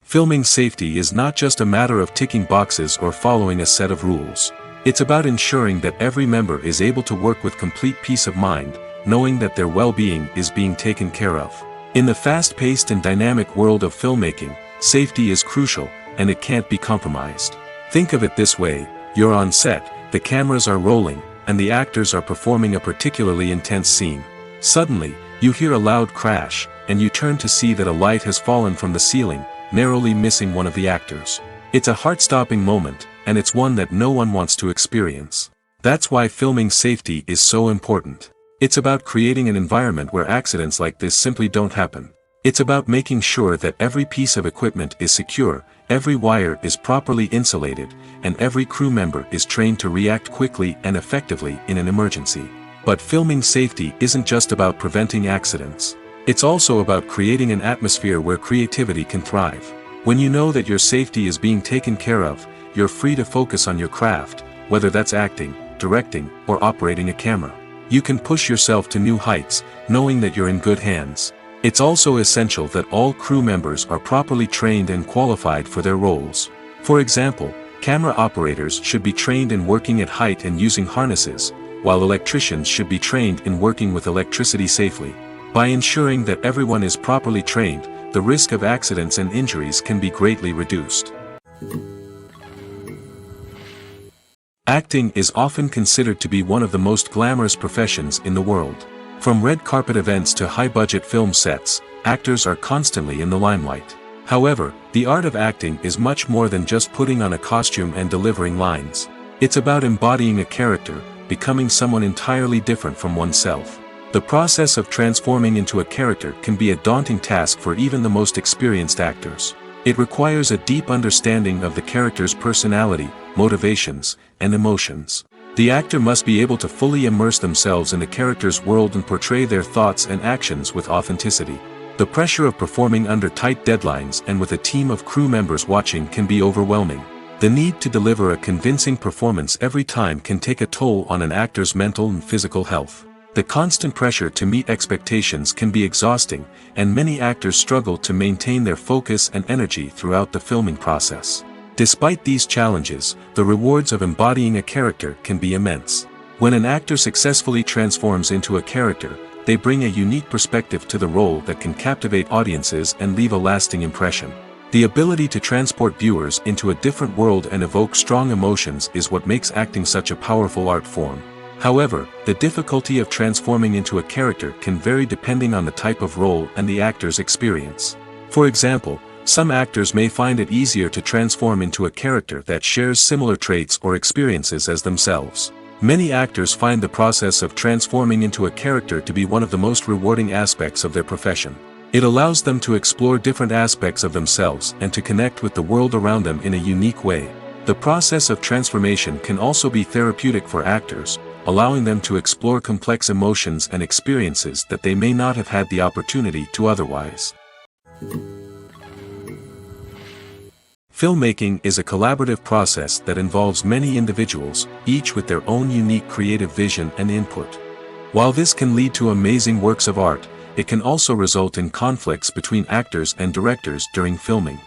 Filming safety is not just a matter of ticking boxes or following a set of rules. It's about ensuring that every member is able to work with complete peace of mind, knowing that their well-being is being taken care of. In the fast-paced and dynamic world of filmmaking, safety is crucial, and it can't be compromised. Think of it this way: you're on set, the cameras are rolling, and the actors are performing a particularly intense scene. Suddenly, you hear a loud crash, and you turn to see that a light has fallen from the ceiling, narrowly missing one of the actors. It's a heart-stopping moment, and it's one that no one wants to experience. That's why filming safety is so important. It's about creating an environment where accidents like this simply don't happen. It's about making sure that every piece of equipment is secure, every wire is properly insulated, and every crew member is trained to react quickly and effectively in an emergency. But filming safety isn't just about preventing accidents. It's also about creating an atmosphere where creativity can thrive. When you know that your safety is being taken care of, you're free to focus on your craft, whether that's acting, directing, or operating a camera. You can push yourself to new heights, knowing that you're in good hands. It's also essential that all crew members are properly trained and qualified for their roles. For example, camera operators should be trained in working at height and using harnesses, while electricians should be trained in working with electricity safely. By ensuring that everyone is properly trained, the risk of accidents and injuries can be greatly reduced. Acting is often considered to be one of the most glamorous professions in the world. From red carpet events to high-budget film sets, actors are constantly in the limelight. However, the art of acting is much more than just putting on a costume and delivering lines. It's about embodying a character, becoming someone entirely different from oneself. The process of transforming into a character can be a daunting task for even the most experienced actors. It requires a deep understanding of the character's personality, motivations, and emotions. The actor must be able to fully immerse themselves in the character's world and portray their thoughts and actions with authenticity. The pressure of performing under tight deadlines and with a team of crew members watching can be overwhelming. The need to deliver a convincing performance every time can take a toll on an actor's mental and physical health. The constant pressure to meet expectations can be exhausting, and many actors struggle to maintain their focus and energy throughout the filming process. Despite these challenges, the rewards of embodying a character can be immense. When an actor successfully transforms into a character, they bring a unique perspective to the role that can captivate audiences and leave a lasting impression. The ability to transport viewers into a different world and evoke strong emotions is what makes acting such a powerful art form. However, the difficulty of transforming into a character can vary depending on the type of role and the actor's experience. For example, some actors may find it easier to transform into a character that shares similar traits or experiences as themselves. Many actors find the process of transforming into a character to be one of the most rewarding aspects of their profession. It allows them to explore different aspects of themselves and to connect with the world around them in a unique way. The process of transformation can also be therapeutic for actors, allowing them to explore complex emotions and experiences that they may not have had the opportunity to otherwise. Filmmaking is a collaborative process that involves many individuals, each with their own unique creative vision and input. While this can lead to amazing works of art, it can also result in conflicts between actors and directors during filming.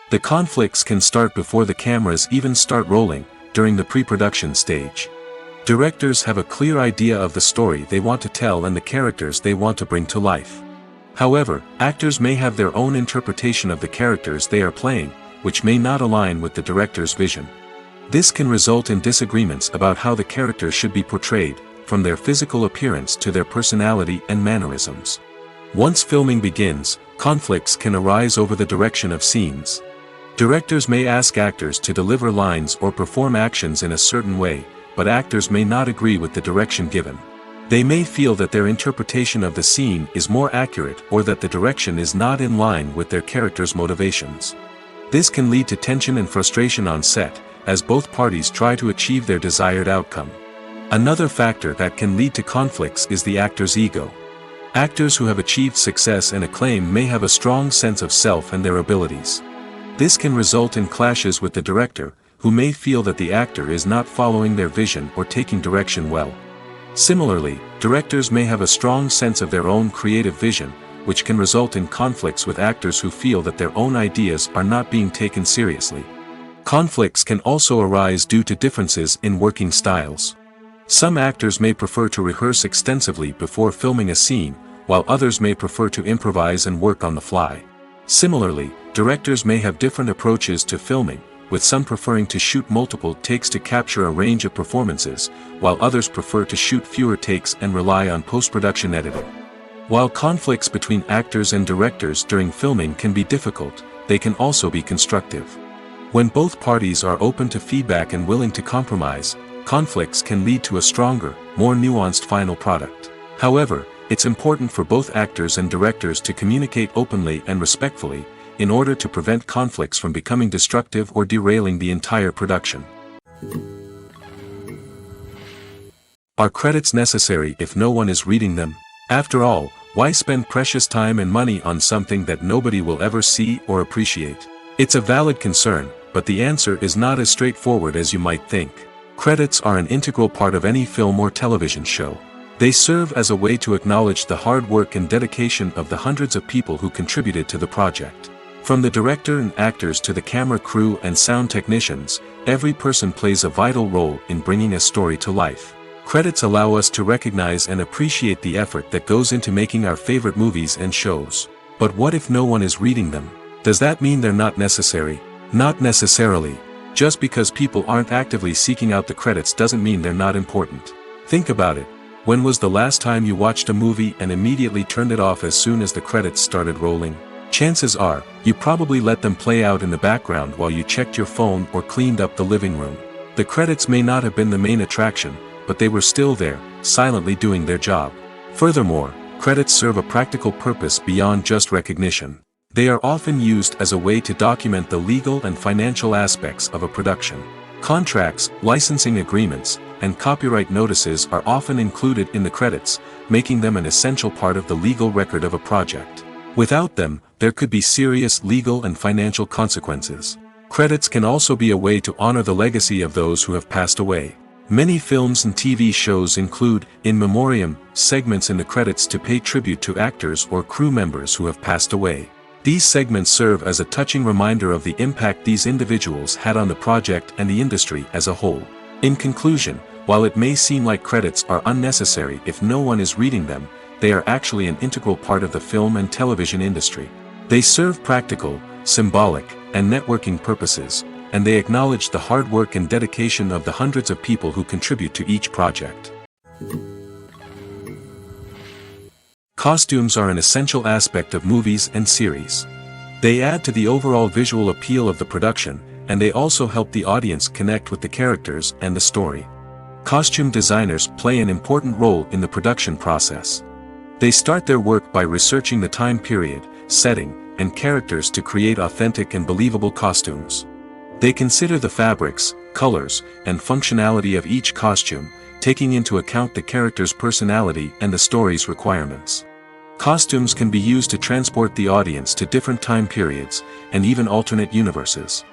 The conflicts can start before the cameras even start rolling, during the pre-production stage. Directors have a clear idea of the story they want to tell and the characters they want to bring to life. However, actors may have their own interpretation of the characters they are playing, which may not align with the director's vision. This can result in disagreements about how the characters should be portrayed, from their physical appearance to their personality and mannerisms. Once filming begins, conflicts can arise over the direction of scenes. Directors may ask actors to deliver lines or perform actions in a certain way, but actors may not agree with the direction given. They may feel that their interpretation of the scene is more accurate or that the direction is not in line with their character's motivations. This can lead to tension and frustration on set, as both parties try to achieve their desired outcome. Another factor that can lead to conflicts is the actor's ego. Actors who have achieved success and acclaim may have a strong sense of self and their abilities. This can result in clashes with the director, who may feel that the actor is not following their vision or taking direction well. Similarly, directors may have a strong sense of their own creative vision, which can result in conflicts with actors who feel that their own ideas are not being taken seriously. Conflicts can also arise due to differences in working styles. Some actors may prefer to rehearse extensively before filming a scene, while others may prefer to improvise and work on the fly. Similarly, directors may have different approaches to filming, with some preferring to shoot multiple takes to capture a range of performances, while others prefer to shoot fewer takes and rely on post-production editing. While conflicts between actors and directors during filming can be difficult, they can also be constructive. When both parties are open to feedback and willing to compromise, conflicts can lead to a stronger, more nuanced final product. However, it's important for both actors and directors to communicate openly and respectfully, in order to prevent conflicts from becoming destructive or derailing the entire production. Are credits necessary if no one is reading them? After all, why spend precious time and money on something that nobody will ever see or appreciate? It's a valid concern, but the answer is not as straightforward as you might think. Credits are an integral part of any film or television show. They serve as a way to acknowledge the hard work and dedication of the hundreds of people who contributed to the project. From the director and actors to the camera crew and sound technicians, every person plays a vital role in bringing a story to life. Credits allow us to recognize and appreciate the effort that goes into making our favorite movies and shows. But what if no one is reading them? Does that mean they're not necessary? Not necessarily. Just because people aren't actively seeking out the credits doesn't mean they're not important. Think about it. When was the last time you watched a movie and immediately turned it off as soon as the credits started rolling? Chances are, you probably let them play out in the background while you checked your phone or cleaned up the living room. The credits may not have been the main attraction, but they were still there, silently doing their job. Furthermore, credits serve a practical purpose beyond just recognition. They are often used as a way to document the legal and financial aspects of a production. Contracts, licensing agreements, and copyright notices are often included in the credits, making them an essential part of the legal record of a project. Without them, there could be serious legal and financial consequences. Credits can also be a way to honor the legacy of those who have passed away. Many films and TV shows include, in memoriam, segments in the credits to pay tribute to actors or crew members who have passed away. These segments serve as a touching reminder of the impact these individuals had on the project and the industry as a whole. In conclusion, while it may seem like credits are unnecessary if no one is reading them, they are actually an integral part of the film and television industry. They serve practical, symbolic, and networking purposes, and they acknowledge the hard work and dedication of the hundreds of people who contribute to each project. Costumes are an essential aspect of movies and series. They add to the overall visual appeal of the production, and they also help the audience connect with the characters and the story. Costume designers play an important role in the production process. They start their work by researching the time period, setting, and characters to create authentic and believable costumes. They consider the fabrics, colors, and functionality of each costume, taking into account the character's personality and the story's requirements. Costumes can be used to transport the audience to different time periods, and even alternate universes.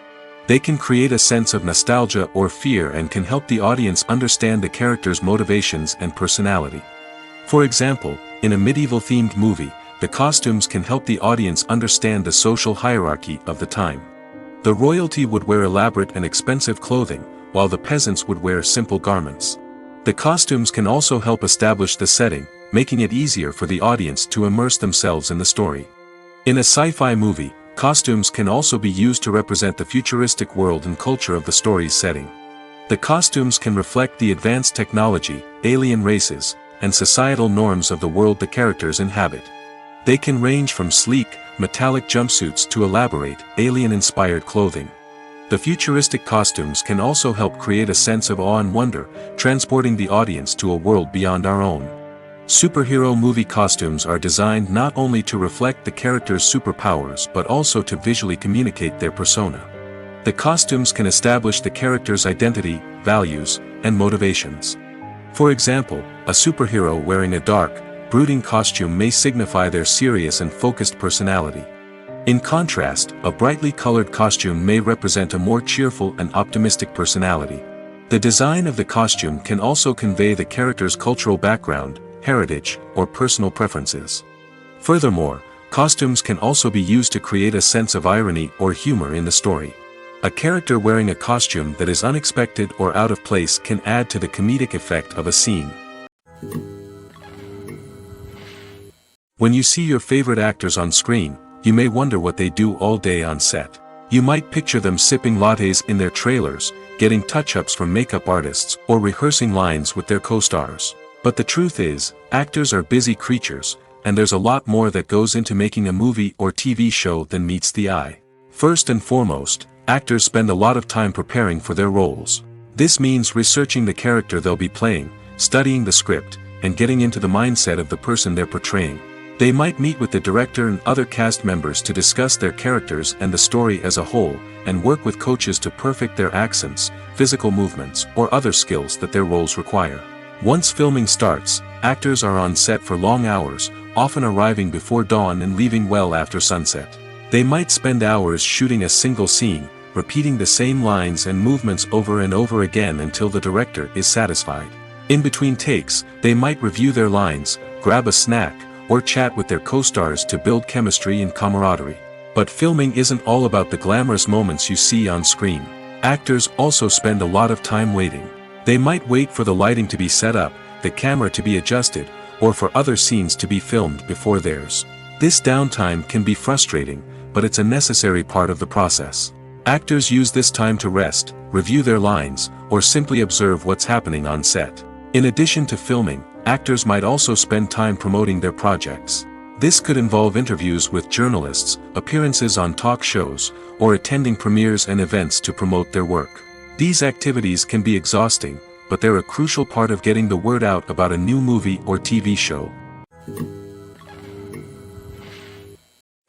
They can create a sense of nostalgia or fear and can help the audience understand the character's motivations and personality. For example, in a medieval-themed movie, the costumes can help the audience understand the social hierarchy of the time. The royalty would wear elaborate and expensive clothing, while the peasants would wear simple garments. The costumes can also help establish the setting, making it easier for the audience to immerse themselves in the story. In a sci-fi movie, costumes can also be used to represent the futuristic world and culture of the story's setting. The costumes can reflect the advanced technology, alien races, and societal norms of the world the characters inhabit. They can range from sleek, metallic jumpsuits to elaborate, alien-inspired clothing. The futuristic costumes can also help create a sense of awe and wonder, transporting the audience to a world beyond our own. Superhero movie costumes are designed not only to reflect the character's superpowers but also to visually communicate their persona. The costumes can establish the character's identity, values, and motivations. For example, a superhero wearing a dark, brooding costume may signify their serious and focused personality. In contrast, a brightly colored costume may represent a more cheerful and optimistic personality. The design of the costume can also convey the character's cultural background, heritage, or personal preferences. Furthermore, costumes can also be used to create a sense of irony or humor in the story. A character wearing a costume that is unexpected or out of place can add to the comedic effect of a scene. When you see your favorite actors on screen, you may wonder what they do all day on set. You might picture them sipping lattes in their trailers, getting touch-ups from makeup artists, or rehearsing lines with their co-stars. But the truth is, actors are busy creatures, and there's a lot more that goes into making a movie or TV show than meets the eye. First and foremost, actors spend a lot of time preparing for their roles. This means researching the character they'll be playing, studying the script, and getting into the mindset of the person they're portraying. They might meet with the director and other cast members to discuss their characters and the story as a whole, and work with coaches to perfect their accents, physical movements, or other skills that their roles require. Once filming starts, actors are on set for long hours, often arriving before dawn and leaving well after sunset. They might spend hours shooting a single scene, repeating the same lines and movements over and over again until the director is satisfied. In between takes, they might review their lines, grab a snack, or chat with their co-stars to build chemistry and camaraderie. But filming isn't all about the glamorous moments you see on screen. Actors also spend a lot of time waiting. They might wait for the lighting to be set up, the camera to be adjusted, or for other scenes to be filmed before theirs. This downtime can be frustrating, but it's a necessary part of the process. Actors use this time to rest, review their lines, or simply observe what's happening on set. In addition to filming, actors might also spend time promoting their projects. This could involve interviews with journalists, appearances on talk shows, or attending premieres and events to promote their work. These activities can be exhausting, but they're a crucial part of getting the word out about a new movie or TV show.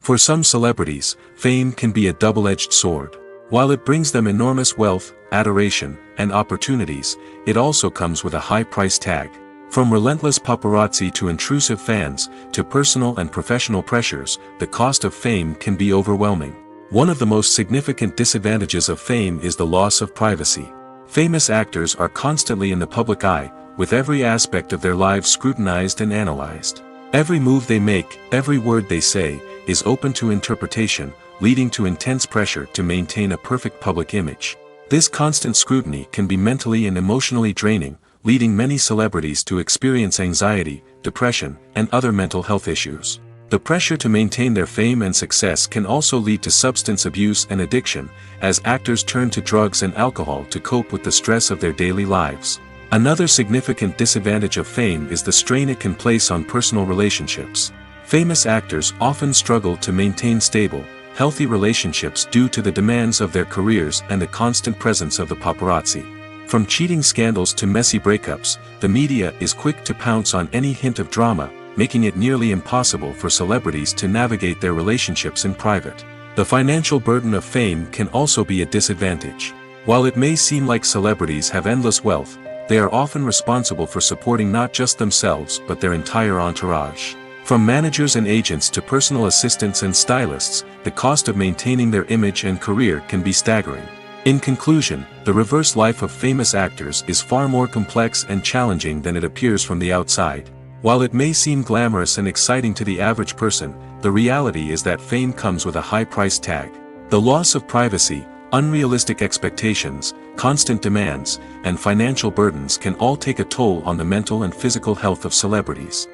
For some celebrities, fame can be a double-edged sword. While it brings them enormous wealth, adoration, and opportunities, it also comes with a high price tag. From relentless paparazzi to intrusive fans, to personal and professional pressures, the cost of fame can be overwhelming. One of the most significant disadvantages of fame is the loss of privacy. Famous actors are constantly in the public eye, with every aspect of their lives scrutinized and analyzed. Every move they make, every word they say, is open to interpretation, leading to intense pressure to maintain a perfect public image. This constant scrutiny can be mentally and emotionally draining, leading many celebrities to experience anxiety, depression, and other mental health issues. The pressure to maintain their fame and success can also lead to substance abuse and addiction, as actors turn to drugs and alcohol to cope with the stress of their daily lives. Another significant disadvantage of fame is the strain it can place on personal relationships. Famous actors often struggle to maintain stable, healthy relationships due to the demands of their careers and the constant presence of the paparazzi. From cheating scandals to messy breakups, the media is quick to pounce on any hint of drama, making it nearly impossible for celebrities to navigate their relationships in private. The financial burden of fame can also be a disadvantage. While it may seem like celebrities have endless wealth, they are often responsible for supporting not just themselves but their entire entourage. From managers and agents to personal assistants and stylists, the cost of maintaining their image and career can be staggering. In conclusion, the reverse life of famous actors is far more complex and challenging than it appears from the outside. While it may seem glamorous and exciting to the average person, the reality is that fame comes with a high price tag. The loss of privacy, unrealistic expectations, constant demands, and financial burdens can all take a toll on the mental and physical health of celebrities.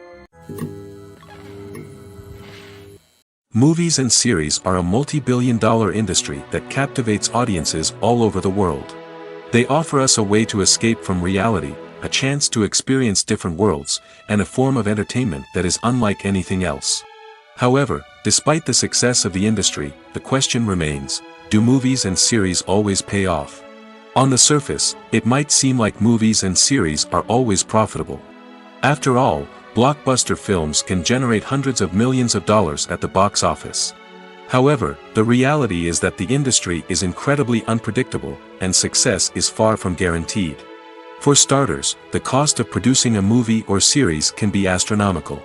Movies and series are a multi-billion-dollar industry that captivates audiences all over the world. They offer us a way to escape from reality, a chance to experience different worlds, and a form of entertainment that is unlike anything else. However, despite the success of the industry, the question remains, do movies and series always pay off? On the surface, it might seem like movies and series are always profitable. After all, blockbuster films can generate hundreds of millions of dollars at the box office. However, the reality is that the industry is incredibly unpredictable, and success is far from guaranteed. For starters, the cost of producing a movie or series can be astronomical.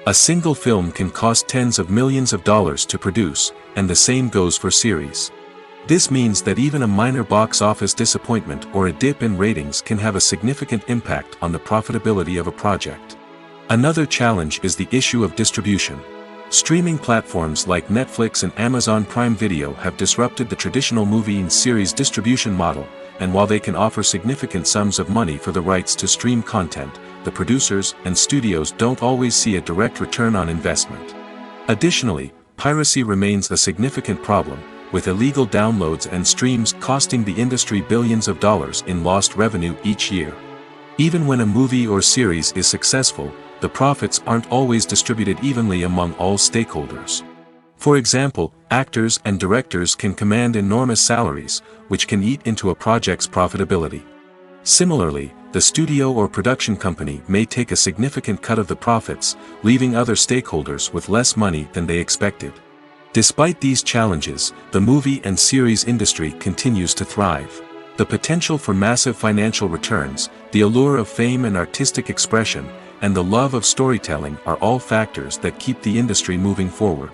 A single film can cost tens of millions of dollars to produce, and the same goes for series. This means that even a minor box office disappointment or a dip in ratings can have a significant impact on the profitability of a project. Another challenge is the issue of distribution. Streaming platforms like Netflix and Amazon Prime Video have disrupted the traditional movie and series distribution model, and while they can offer significant sums of money for the rights to stream content, the producers and studios don't always see a direct return on investment. Additionally, piracy remains a significant problem, with illegal downloads and streams costing the industry billions of dollars in lost revenue each year. Even when a movie or series is successful, the profits aren't always distributed evenly among all stakeholders. For example, actors and directors can command enormous salaries, which can eat into a project's profitability. Similarly, the studio or production company may take a significant cut of the profits, leaving other stakeholders with less money than they expected. Despite these challenges, the movie and series industry continues to thrive. The potential for massive financial returns, the allure of fame and artistic expression, and the love of storytelling are all factors that keep the industry moving forward.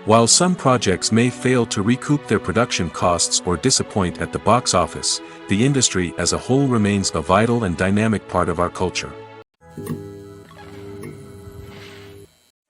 While some projects may fail to recoup their production costs or disappoint at the box office, the industry as a whole remains a vital and dynamic part of our culture.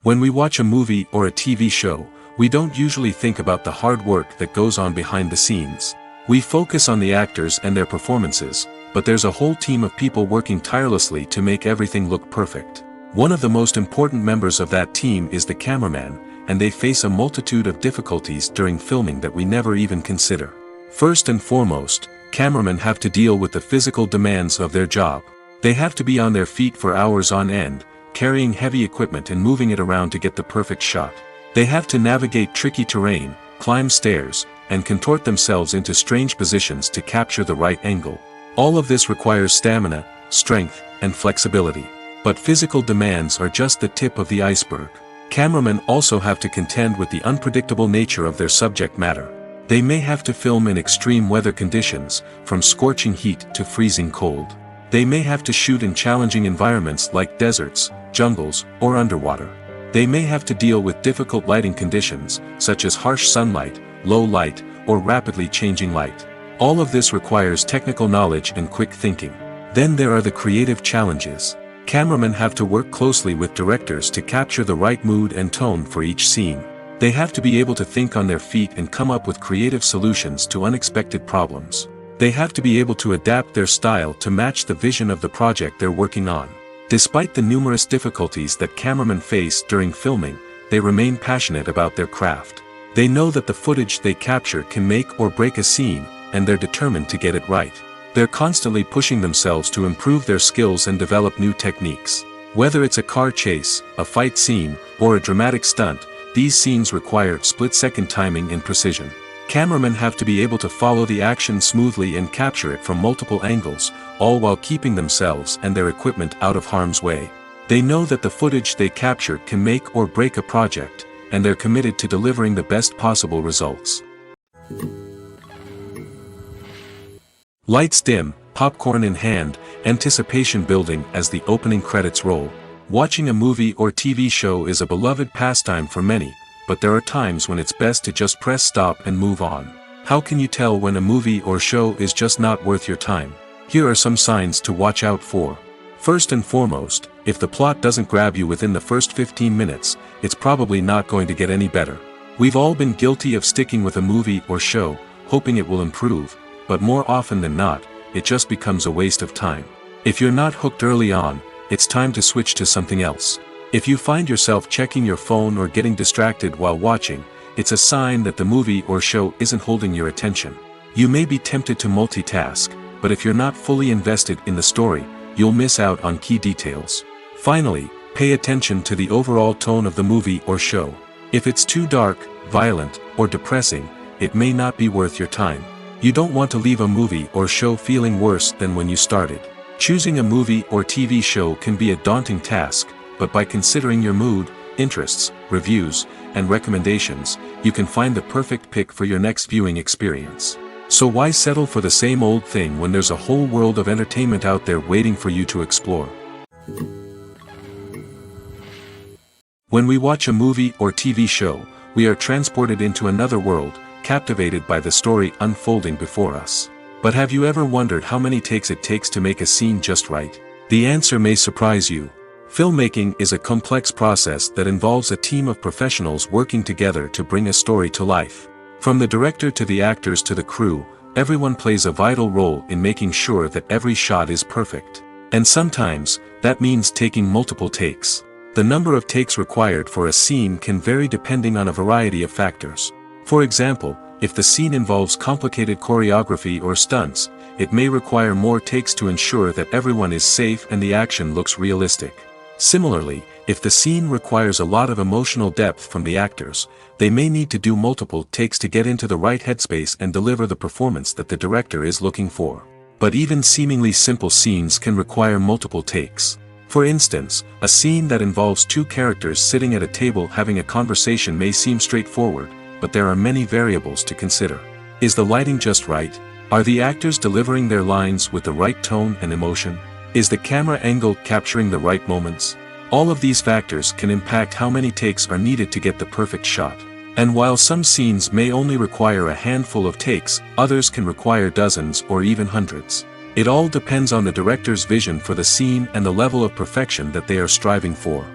When we watch a movie or a TV show, we don't usually think about the hard work that goes on behind the scenes. We focus on the actors and their performances, but there's a whole team of people working tirelessly to make everything look perfect. One of the most important members of that team is the cameraman, and they face a multitude of difficulties during filming that we never even consider. First and foremost, cameramen have to deal with the physical demands of their job. They have to be on their feet for hours on end, carrying heavy equipment and moving it around to get the perfect shot. They have to navigate tricky terrain, climb stairs, and contort themselves into strange positions to capture the right angle. All of this requires stamina, strength, and flexibility. But physical demands are just the tip of the iceberg. Cameramen also have to contend with the unpredictable nature of their subject matter. They may have to film in extreme weather conditions, from scorching heat to freezing cold. They may have to shoot in challenging environments like deserts, jungles, or underwater. They may have to deal with difficult lighting conditions, such as harsh sunlight, low light, or rapidly changing light. All of this requires technical knowledge and quick thinking. Then there are the creative challenges. Cameramen have to work closely with directors to capture the right mood and tone for each scene. They have to be able to think on their feet and come up with creative solutions to unexpected problems. They have to be able to adapt their style to match the vision of the project they're working on. Despite the numerous difficulties that cameramen face during filming, they remain passionate about their craft. They know that the footage they capture can make or break a scene, and they're determined to get it right. They're constantly pushing themselves to improve their skills and develop new techniques. Whether it's a car chase, a fight scene, or a dramatic stunt, these scenes require split-second timing and precision. Cameramen have to be able to follow the action smoothly and capture it from multiple angles, all while keeping themselves and their equipment out of harm's way. They know that the footage they capture can make or break a project, and they're committed to delivering the best possible results. Lights dim, popcorn in hand, anticipation building as the opening credits roll. Watching a movie or TV show is a beloved pastime for many, but there are times when it's best to just press stop and move on. How can you tell when a movie or show is just not worth your time? Here are some signs to watch out for. First and foremost, if the plot doesn't grab you within the first 15 minutes, it's probably not going to get any better. We've all been guilty of sticking with a movie or show, hoping it will improve, but more often than not, it just becomes a waste of time. If you're not hooked early on, it's time to switch to something else. If you find yourself checking your phone or getting distracted while watching, it's a sign that the movie or show isn't holding your attention. You may be tempted to multitask, but if you're not fully invested in the story, you'll miss out on key details. Finally, pay attention to the overall tone of the movie or show. If it's too dark, violent, or depressing, it may not be worth your time. You don't want to leave a movie or show feeling worse than when you started. Choosing a movie or TV show can be a daunting task, but by considering your mood, interests, reviews, and recommendations, you can find the perfect pick for your next viewing experience. So why settle for the same old thing when there's a whole world of entertainment out there waiting for you to explore? When we watch a movie or TV show, we are transported into another world, captivated by the story unfolding before us. But have you ever wondered how many takes it takes to make a scene just right? The answer may surprise you. Filmmaking is a complex process that involves a team of professionals working together to bring a story to life. From the director to the actors to the crew, everyone plays a vital role in making sure that every shot is perfect. And sometimes, that means taking multiple takes. The number of takes required for a scene can vary depending on a variety of factors. For example, if the scene involves complicated choreography or stunts, it may require more takes to ensure that everyone is safe and the action looks realistic. Similarly, if the scene requires a lot of emotional depth from the actors, they may need to do multiple takes to get into the right headspace and deliver the performance that the director is looking for. But even seemingly simple scenes can require multiple takes. For instance, a scene that involves two characters sitting at a table having a conversation may seem straightforward, but there are many variables to consider. Is the lighting just right? Are the actors delivering their lines with the right tone and emotion? Is the camera angle capturing the right moments? All of these factors can impact how many takes are needed to get the perfect shot. And while some scenes may only require a handful of takes, others can require dozens or even hundreds. It all depends on the director's vision for the scene and the level of perfection that they are striving for.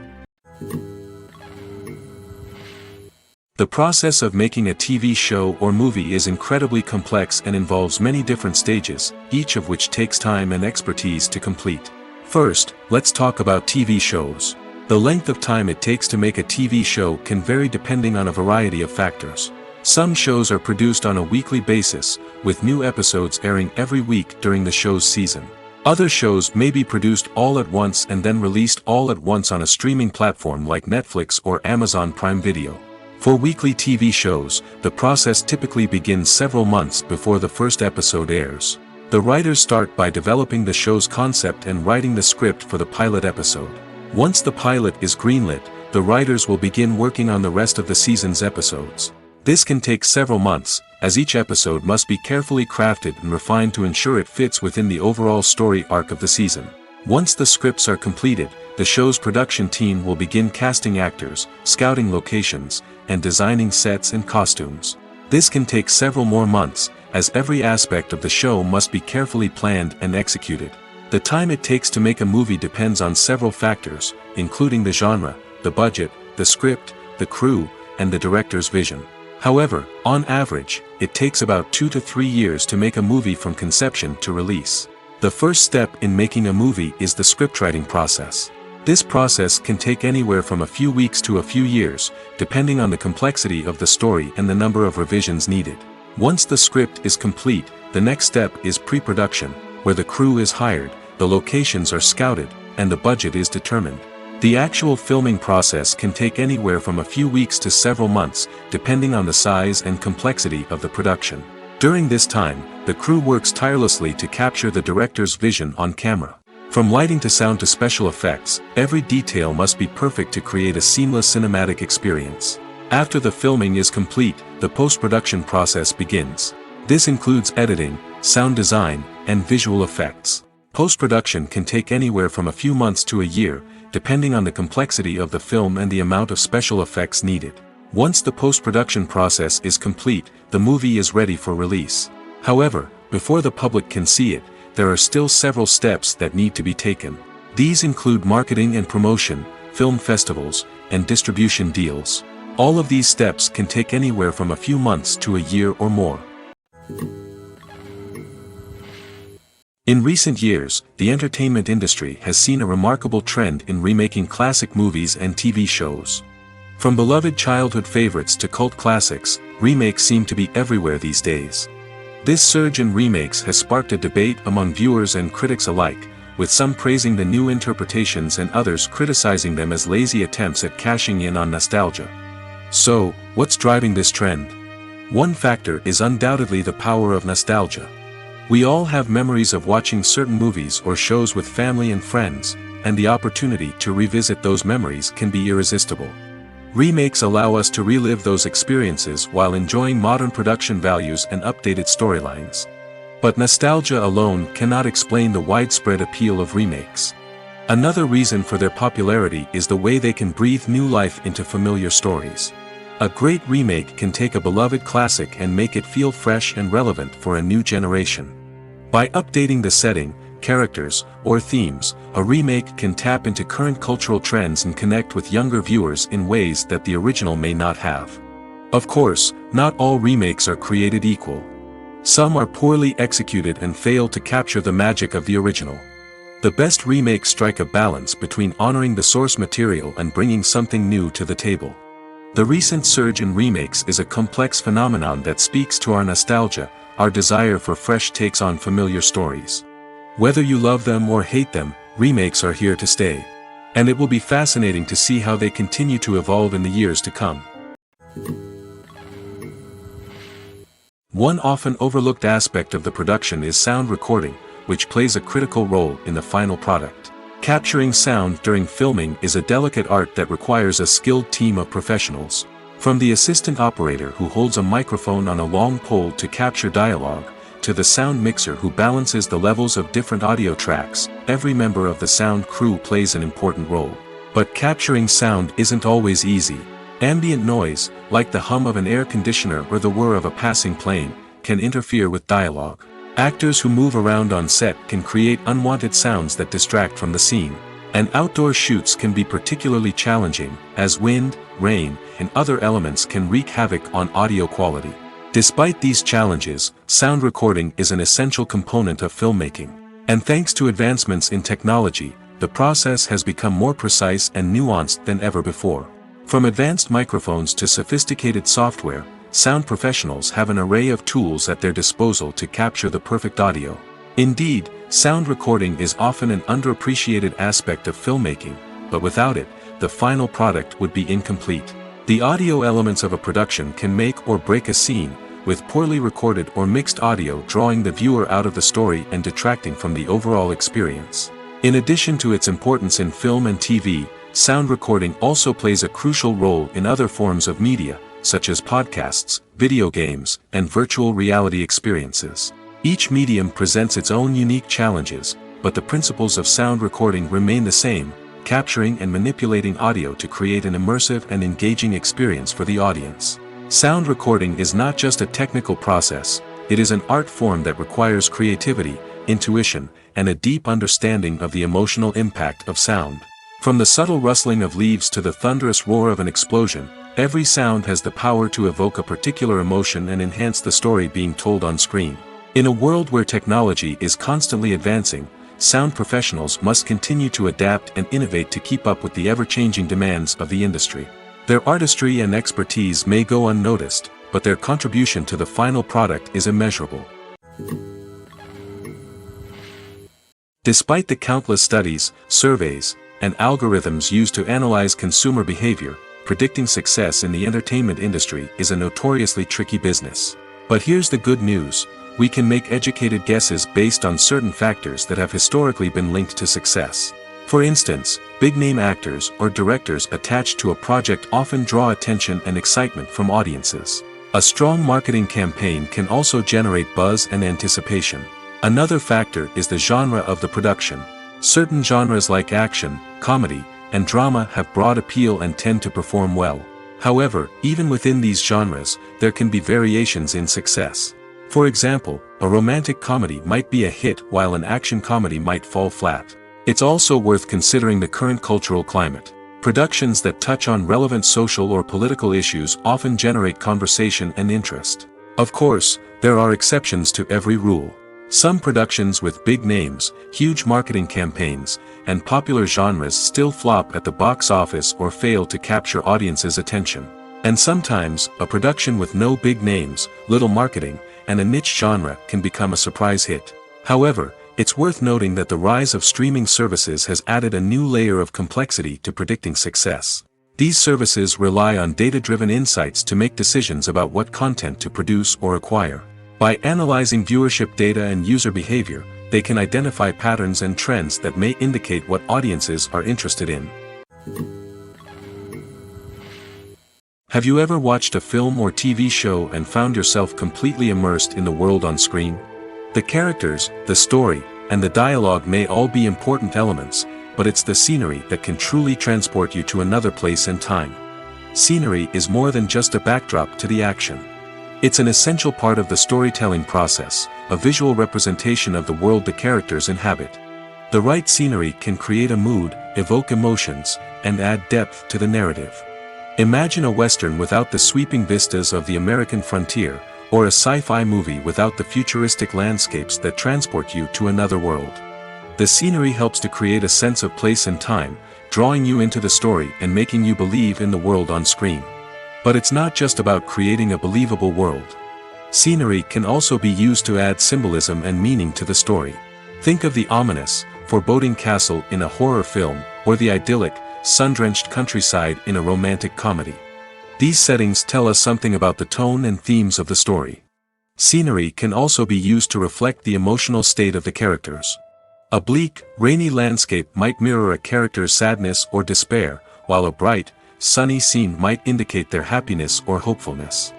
The process of making a TV show or movie is incredibly complex and involves many different stages, each of which takes time and expertise to complete. First, let's talk about TV shows. The length of time it takes to make a TV show can vary depending on a variety of factors. Some shows are produced on a weekly basis, with new episodes airing every week during the show's season. Other shows may be produced all at once and then released all at once on a streaming platform like Netflix or Amazon Prime Video. For weekly TV shows, the process typically begins several months before the first episode airs. The writers start by developing the show's concept and writing the script for the pilot episode. Once the pilot is greenlit, the writers will begin working on the rest of the season's episodes. This can take several months, as each episode must be carefully crafted and refined to ensure it fits within the overall story arc of the season. Once the scripts are completed, the show's production team will begin casting actors, scouting locations, and designing sets and costumes. This can take several more months, as every aspect of the show must be carefully planned and executed. The time it takes to make a movie depends on several factors, including the genre, the budget, the script, the crew, and the director's vision. However, on average, it takes about 2 to 3 years to make a movie from conception to release. The first step in making a movie is the scriptwriting process. This process can take anywhere from a few weeks to a few years, depending on the complexity of the story and the number of revisions needed. Once the script is complete, the next step is pre-production, where the crew is hired, the locations are scouted, and the budget is determined. The actual filming process can take anywhere from a few weeks to several months, depending on the size and complexity of the production. During this time, the crew works tirelessly to capture the director's vision on camera. From lighting to sound to special effects, every detail must be perfect to create a seamless cinematic experience. After the filming is complete, the post-production process begins. This includes editing, sound design, and visual effects. Post-production can take anywhere from a few months to a year, depending on the complexity of the film and the amount of special effects needed. Once the post-production process is complete, the movie is ready for release. However, before the public can see it, there are still several steps that need to be taken. These include marketing and promotion, film festivals, and distribution deals. All of these steps can take anywhere from a few months to a year or more. In recent years, the entertainment industry has seen a remarkable trend in remaking classic movies and TV shows. From beloved childhood favorites to cult classics, remakes seem to be everywhere these days. This surge in remakes has sparked a debate among viewers and critics alike, with some praising the new interpretations and others criticizing them as lazy attempts at cashing in on nostalgia. So, what's driving this trend? One factor is undoubtedly the power of nostalgia. We all have memories of watching certain movies or shows with family and friends, and the opportunity to revisit those memories can be irresistible. Remakes allow us to relive those experiences while enjoying modern production values and updated storylines. But nostalgia alone cannot explain the widespread appeal of remakes. Another reason for their popularity is the way they can breathe new life into familiar stories. A great remake can take a beloved classic and make it feel fresh and relevant for a new generation. By updating the setting, characters, or themes, a remake can tap into current cultural trends and connect with younger viewers in ways that the original may not have. Of course, not all remakes are created equal. Some are poorly executed and fail to capture the magic of the original. The best remakes strike a balance between honoring the source material and bringing something new to the table. The recent surge in remakes is a complex phenomenon that speaks to our nostalgia, our desire for fresh takes on familiar stories. Whether you love them or hate them, remakes are here to stay. And it will be fascinating to see how they continue to evolve in the years to come. One often overlooked aspect of the production is sound recording, which plays a critical role in the final product. Capturing sound during filming is a delicate art that requires a skilled team of professionals. From the assistant operator who holds a microphone on a long pole to capture dialogue, to the sound mixer who balances the levels of different audio tracks, every member of the sound crew plays an important role. But capturing sound isn't always easy. Ambient noise, like the hum of an air conditioner or the whir of a passing plane, can interfere with dialogue. Actors who move around on set can create unwanted sounds that distract from the scene. And outdoor shoots can be particularly challenging, as wind, rain, and other elements can wreak havoc on audio quality. Despite these challenges, sound recording is an essential component of filmmaking. And thanks to advancements in technology, the process has become more precise and nuanced than ever before. From advanced microphones to sophisticated software, sound professionals have an array of tools at their disposal to capture the perfect audio. Indeed, sound recording is often an underappreciated aspect of filmmaking, but without it, the final product would be incomplete. The audio elements of a production can make or break a scene, with poorly recorded or mixed audio drawing the viewer out of the story and detracting from the overall experience. In addition to its importance in film and TV, sound recording also plays a crucial role in other forms of media, such as podcasts, video games, and virtual reality experiences. Each medium presents its own unique challenges, but the principles of sound recording remain the same, capturing and manipulating audio to create an immersive and engaging experience for the audience. Sound recording is not just a technical process, it is an art form that requires creativity, intuition, and a deep understanding of the emotional impact of sound. From the subtle rustling of leaves to the thunderous roar of an explosion, every sound has the power to evoke a particular emotion and enhance the story being told on screen. In a world where technology is constantly advancing, sound professionals must continue to adapt and innovate to keep up with the ever-changing demands of the industry. Their artistry and expertise may go unnoticed, but their contribution to the final product is immeasurable. Despite the countless studies, surveys, and algorithms used to analyze consumer behavior, predicting success in the entertainment industry is a notoriously tricky business. But here's the good news: we can make educated guesses based on certain factors that have historically been linked to success. For instance, big-name actors or directors attached to a project often draw attention and excitement from audiences. A strong marketing campaign can also generate buzz and anticipation. Another factor is the genre of the production. Certain genres like action, comedy, and drama have broad appeal and tend to perform well. However, even within these genres, there can be variations in success. For example, a romantic comedy might be a hit while an action comedy might fall flat. It's also worth considering the current cultural climate. Productions that touch on relevant social or political issues often generate conversation and interest. Of course, there are exceptions to every rule. Some productions with big names, huge marketing campaigns, and popular genres still flop at the box office or fail to capture audiences' attention. And sometimes, a production with no big names, little marketing, and a niche genre can become a surprise hit. However, it's worth noting that the rise of streaming services has added a new layer of complexity to predicting success. These services rely on data-driven insights to make decisions about what content to produce or acquire. By analyzing viewership data and user behavior, they can identify patterns and trends that may indicate what audiences are interested in. Have you ever watched a film or TV show and found yourself completely immersed in the world on screen? The characters, the story, and the dialogue may all be important elements, but it's the scenery that can truly transport you to another place and time. Scenery is more than just a backdrop to the action. It's an essential part of the storytelling process, a visual representation of the world the characters inhabit. The right scenery can create a mood, evoke emotions, and add depth to the narrative. Imagine a Western without the sweeping vistas of the American frontier, or a sci-fi movie without the futuristic landscapes that transport you to another world. The scenery helps to create a sense of place and time, drawing you into the story and making you believe in the world on screen. But it's not just about creating a believable world. Scenery can also be used to add symbolism and meaning to the story. Think of the ominous, foreboding castle in a horror film, or the idyllic, sun-drenched countryside in a romantic comedy. These settings tell us something about the tone and themes of the story. Scenery can also be used to reflect the emotional state of the characters. A bleak, rainy landscape might mirror a character's sadness or despair, while a bright, sunny scene might indicate their happiness or hopefulness.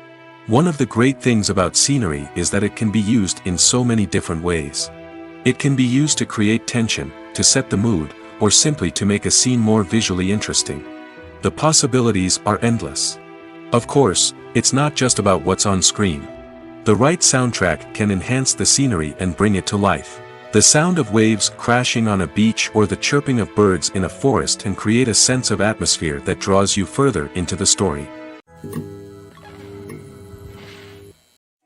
One of the great things about scenery is that it can be used in so many different ways. It can be used to create tension, to set the mood, or simply to make a scene more visually interesting. The possibilities are endless. Of course, it's not just about what's on screen. The right soundtrack can enhance the scenery and bring it to life. The sound of waves crashing on a beach or the chirping of birds in a forest can create a sense of atmosphere that draws you further into the story.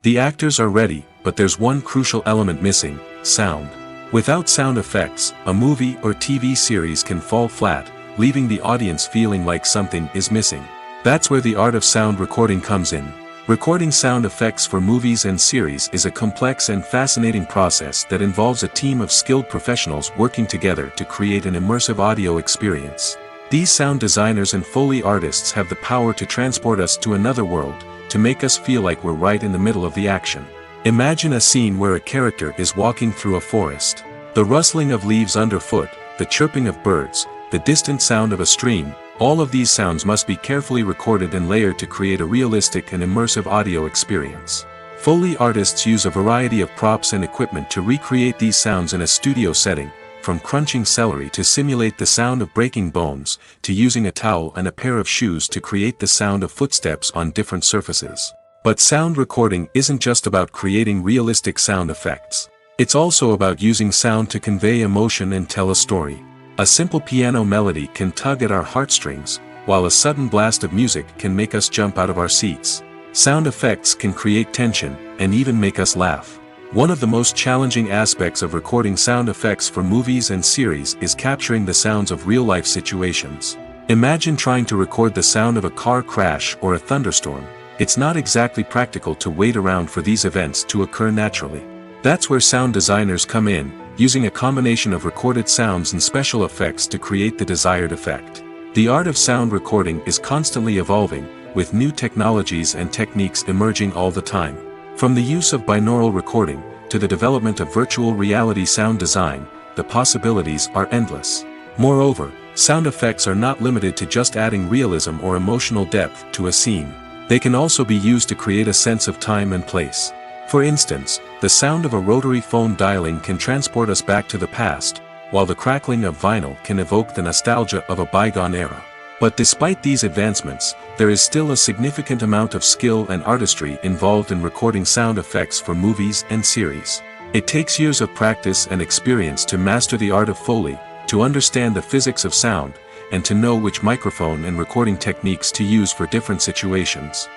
The actors are ready, but there's one crucial element missing: sound. Without sound effects, a movie or TV series can fall flat, leaving the audience feeling like something is missing. That's where the art of sound recording comes in. Recording sound effects for movies and series is a complex and fascinating process that involves a team of skilled professionals working together to create an immersive audio experience. These sound designers and Foley artists have the power to transport us to another world, to make us feel like we're right in the middle of the action. Imagine a scene where a character is walking through a forest. The rustling of leaves underfoot, the chirping of birds, the distant sound of a stream, all of these sounds must be carefully recorded and layered to create a realistic and immersive audio experience. Foley artists use a variety of props and equipment to recreate these sounds in a studio setting, from crunching celery to simulate the sound of breaking bones, to using a towel and a pair of shoes to create the sound of footsteps on different surfaces. But sound recording isn't just about creating realistic sound effects. It's also about using sound to convey emotion and tell a story. A simple piano melody can tug at our heartstrings, while a sudden blast of music can make us jump out of our seats. Sound effects can create tension, and even make us laugh. One of the most challenging aspects of recording sound effects for movies and series is capturing the sounds of real-life situations. Imagine trying to record the sound of a car crash or a thunderstorm. It's not exactly practical to wait around for these events to occur naturally. That's where sound designers come in, using a combination of recorded sounds and special effects to create the desired effect. The art of sound recording is constantly evolving, with new technologies and techniques emerging all the time. From the use of binaural recording, to the development of virtual reality sound design, the possibilities are endless. Moreover, sound effects are not limited to just adding realism or emotional depth to a scene. They can also be used to create a sense of time and place. For instance, the sound of a rotary phone dialing can transport us back to the past, while the crackling of vinyl can evoke the nostalgia of a bygone era. But despite these advancements, there is still a significant amount of skill and artistry involved in recording sound effects for movies and series. It takes years of practice and experience to master the art of Foley, to understand the physics of sound, and to know which microphone and recording techniques to use for different situations.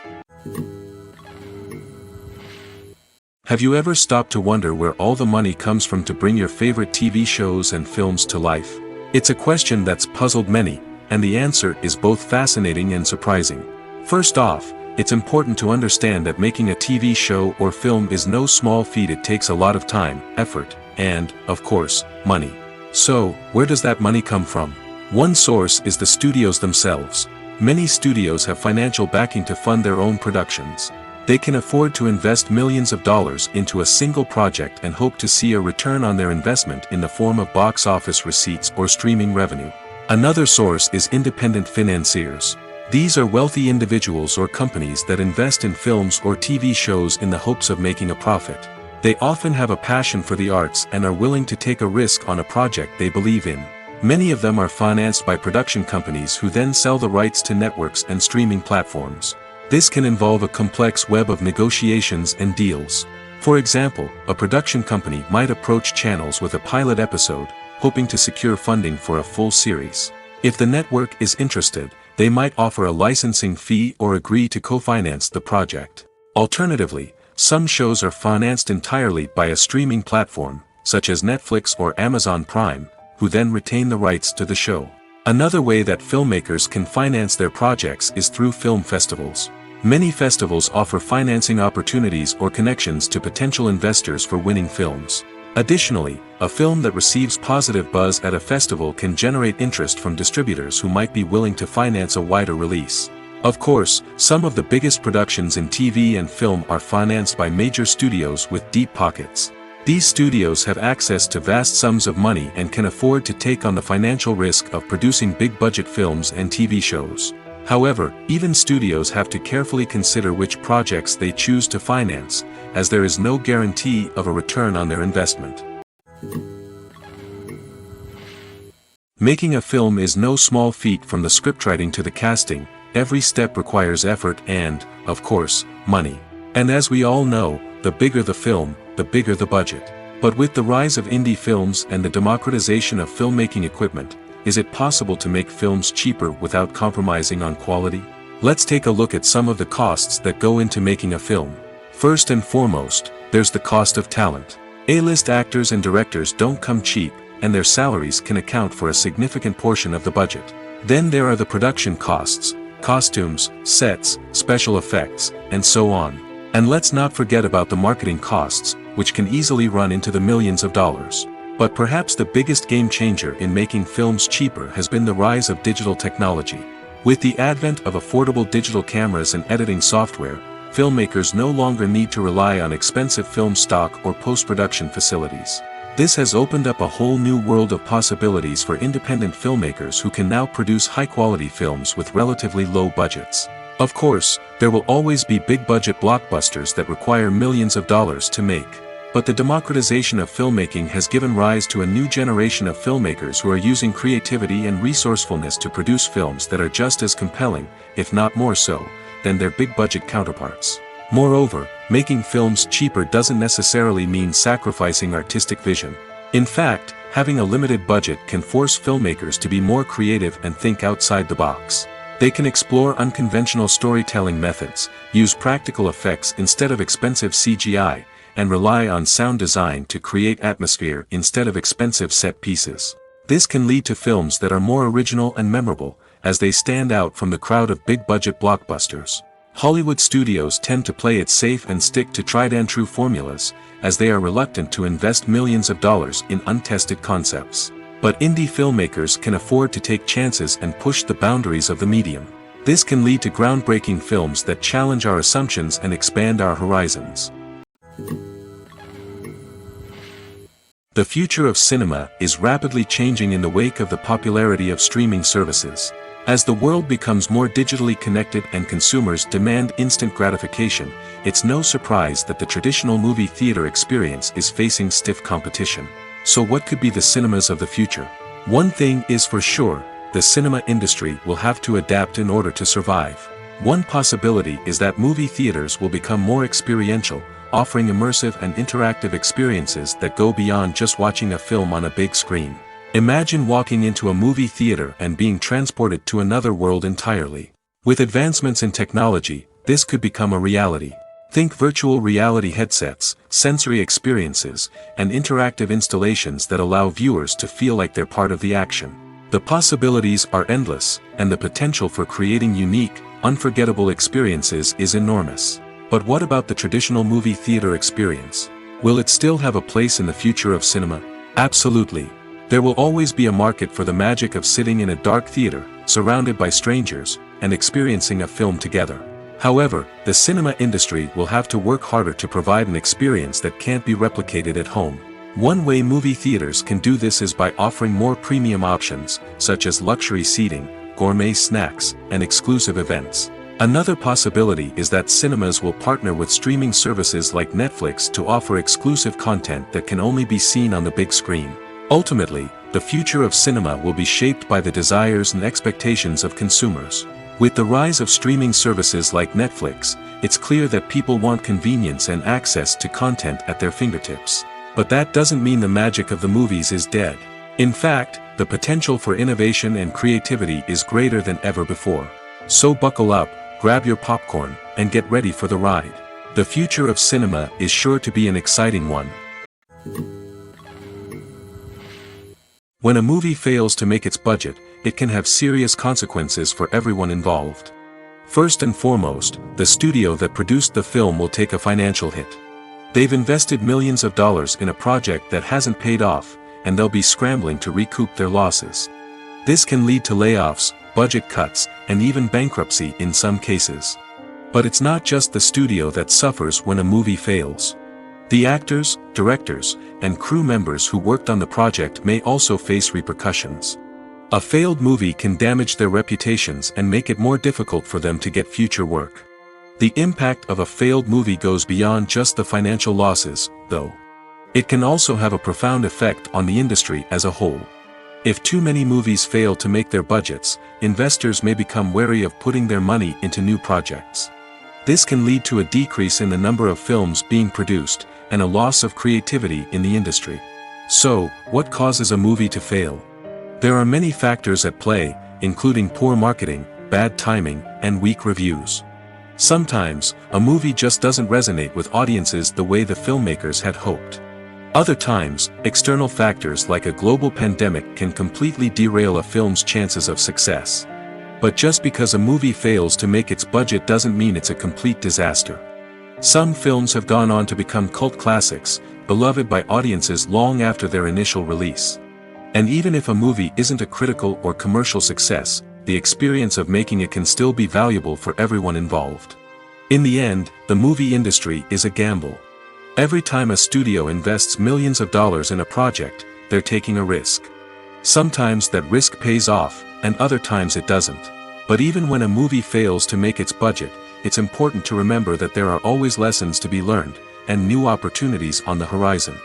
Have you ever stopped to wonder where all the money comes from to bring your favorite TV shows and films to life? It's a question that's puzzled many, and the answer is both fascinating and surprising. First off, it's important to understand that making a TV show or film is no small feat. It takes a lot of time, effort, and, of course, money. So, where does that money come from? One source is the studios themselves. Many studios have financial backing to fund their own productions. They can afford to invest millions of dollars into a single project and hope to see a return on their investment in the form of box office receipts or streaming revenue. Another source is independent financiers. These are wealthy individuals or companies that invest in films or TV shows in the hopes of making a profit. They often have a passion for the arts and are willing to take a risk on a project they believe in. Many of them are financed by production companies who then sell the rights to networks and streaming platforms. This can involve a complex web of negotiations and deals. For example, a production company might approach channels with a pilot episode, hoping to secure funding for a full series. If the network is interested, they might offer a licensing fee or agree to co-finance the project. Alternatively, some shows are financed entirely by a streaming platform, such as Netflix or Amazon Prime, who then retain the rights to the show. Another way that filmmakers can finance their projects is through film festivals. Many festivals offer financing opportunities or connections to potential investors for winning films. Additionally, a film that receives positive buzz at a festival can generate interest from distributors who might be willing to finance a wider release. Of course, some of the biggest productions in TV and film are financed by major studios with deep pockets. These studios have access to vast sums of money and can afford to take on the financial risk of producing big-budget films and TV shows. However, even studios have to carefully consider which projects they choose to finance, as there is no guarantee of a return on their investment. Making a film is no small feat. From the scriptwriting to the casting, every step requires effort and, of course, money. And as we all know, the bigger the film, the bigger the budget. But with the rise of indie films and the democratization of filmmaking equipment, is it possible to make films cheaper without compromising on quality? Let's take a look at some of the costs that go into making a film. First and foremost, there's the cost of talent. A-list actors and directors don't come cheap, and their salaries can account for a significant portion of the budget. Then there are the production costs, costumes, sets, special effects, and so on. And let's not forget about the marketing costs, which can easily run into the millions of dollars. But perhaps the biggest game changer in making films cheaper has been the rise of digital technology. With the advent of affordable digital cameras and editing software, filmmakers no longer need to rely on expensive film stock or post-production facilities. This has opened up a whole new world of possibilities for independent filmmakers who can now produce high-quality films with relatively low budgets. Of course, there will always be big-budget blockbusters that require millions of dollars to make. But the democratization of filmmaking has given rise to a new generation of filmmakers who are using creativity and resourcefulness to produce films that are just as compelling, if not more so, than their big-budget counterparts. Moreover, making films cheaper doesn't necessarily mean sacrificing artistic vision. In fact, having a limited budget can force filmmakers to be more creative and think outside the box. They can explore unconventional storytelling methods, use practical effects instead of expensive CGI, and rely on sound design to create atmosphere instead of expensive set pieces. This can lead to films that are more original and memorable, as they stand out from the crowd of big-budget blockbusters. Hollywood studios tend to play it safe and stick to tried-and-true formulas, as they are reluctant to invest millions of dollars in untested concepts. But indie filmmakers can afford to take chances and push the boundaries of the medium. This can lead to groundbreaking films that challenge our assumptions and expand our horizons. The future of cinema is rapidly changing in the wake of the popularity of streaming services. As the world becomes more digitally connected and consumers demand instant gratification, it's no surprise that the traditional movie theater experience is facing stiff competition. So what could be the cinemas of the future? One thing is for sure, the cinema industry will have to adapt in order to survive. One possibility is that movie theaters will become more experiential, offering immersive and interactive experiences that go beyond just watching a film on a big screen. Imagine walking into a movie theater and being transported to another world entirely. With advancements in technology, this could become a reality. Think virtual reality headsets, sensory experiences, and interactive installations that allow viewers to feel like they're part of the action. The possibilities are endless, and the potential for creating unique, unforgettable experiences is enormous. But what about the traditional movie theater experience? Will it still have a place in the future of cinema? Absolutely. There will always be a market for the magic of sitting in a dark theater, surrounded by strangers, and experiencing a film together. However, the cinema industry will have to work harder to provide an experience that can't be replicated at home. One way movie theaters can do this is by offering more premium options, such as luxury seating, gourmet snacks, and exclusive events. Another possibility is that cinemas will partner with streaming services like Netflix to offer exclusive content that can only be seen on the big screen. Ultimately, the future of cinema will be shaped by the desires and expectations of consumers. With the rise of streaming services like Netflix, it's clear that people want convenience and access to content at their fingertips. But that doesn't mean the magic of the movies is dead. In fact, the potential for innovation and creativity is greater than ever before. So buckle up, grab your popcorn, and get ready for the ride. The future of cinema is sure to be an exciting one. When a movie fails to make its budget, it can have serious consequences for everyone involved. First and foremost, the studio that produced the film will take a financial hit. They've invested millions of dollars in a project that hasn't paid off, and they'll be scrambling to recoup their losses. This can lead to layoffs, budget cuts, and even bankruptcy in some cases. But it's not just the studio that suffers when a movie fails. The actors, directors, and crew members who worked on the project may also face repercussions. A failed movie can damage their reputations and make it more difficult for them to get future work. The impact of a failed movie goes beyond just the financial losses, though. It can also have a profound effect on the industry as a whole. If too many movies fail to make their budgets, investors may become wary of putting their money into new projects. This can lead to a decrease in the number of films being produced, and a loss of creativity in the industry. So, what causes a movie to fail? There are many factors at play, including poor marketing, bad timing, and weak reviews. Sometimes, a movie just doesn't resonate with audiences the way the filmmakers had hoped. Other times, external factors like a global pandemic can completely derail a film's chances of success. But just because a movie fails to make its budget doesn't mean it's a complete disaster. Some films have gone on to become cult classics, beloved by audiences long after their initial release. And even if a movie isn't a critical or commercial success, the experience of making it can still be valuable for everyone involved. In the end, the movie industry is a gamble. Every time a studio invests millions of dollars in a project, they're taking a risk. Sometimes that risk pays off, and other times it doesn't. But even when a movie fails to make its budget, it's important to remember that there are always lessons to be learned, and new opportunities on the horizon.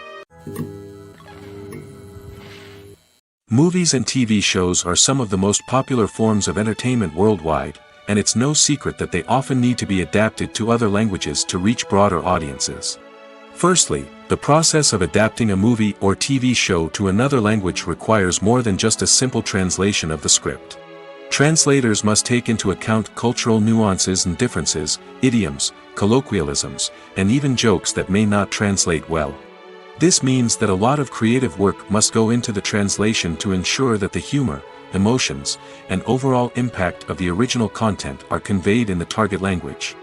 Movies and TV shows are some of the most popular forms of entertainment worldwide, and it's no secret that they often need to be adapted to other languages to reach broader audiences. Firstly, the process of adapting a movie or TV show to another language requires more than just a simple translation of the script. Translators must take into account cultural nuances and differences, idioms, colloquialisms, and even jokes that may not translate well. This means that a lot of creative work must go into the translation to ensure that the humor, emotions, and overall impact of the original content are conveyed in the target language.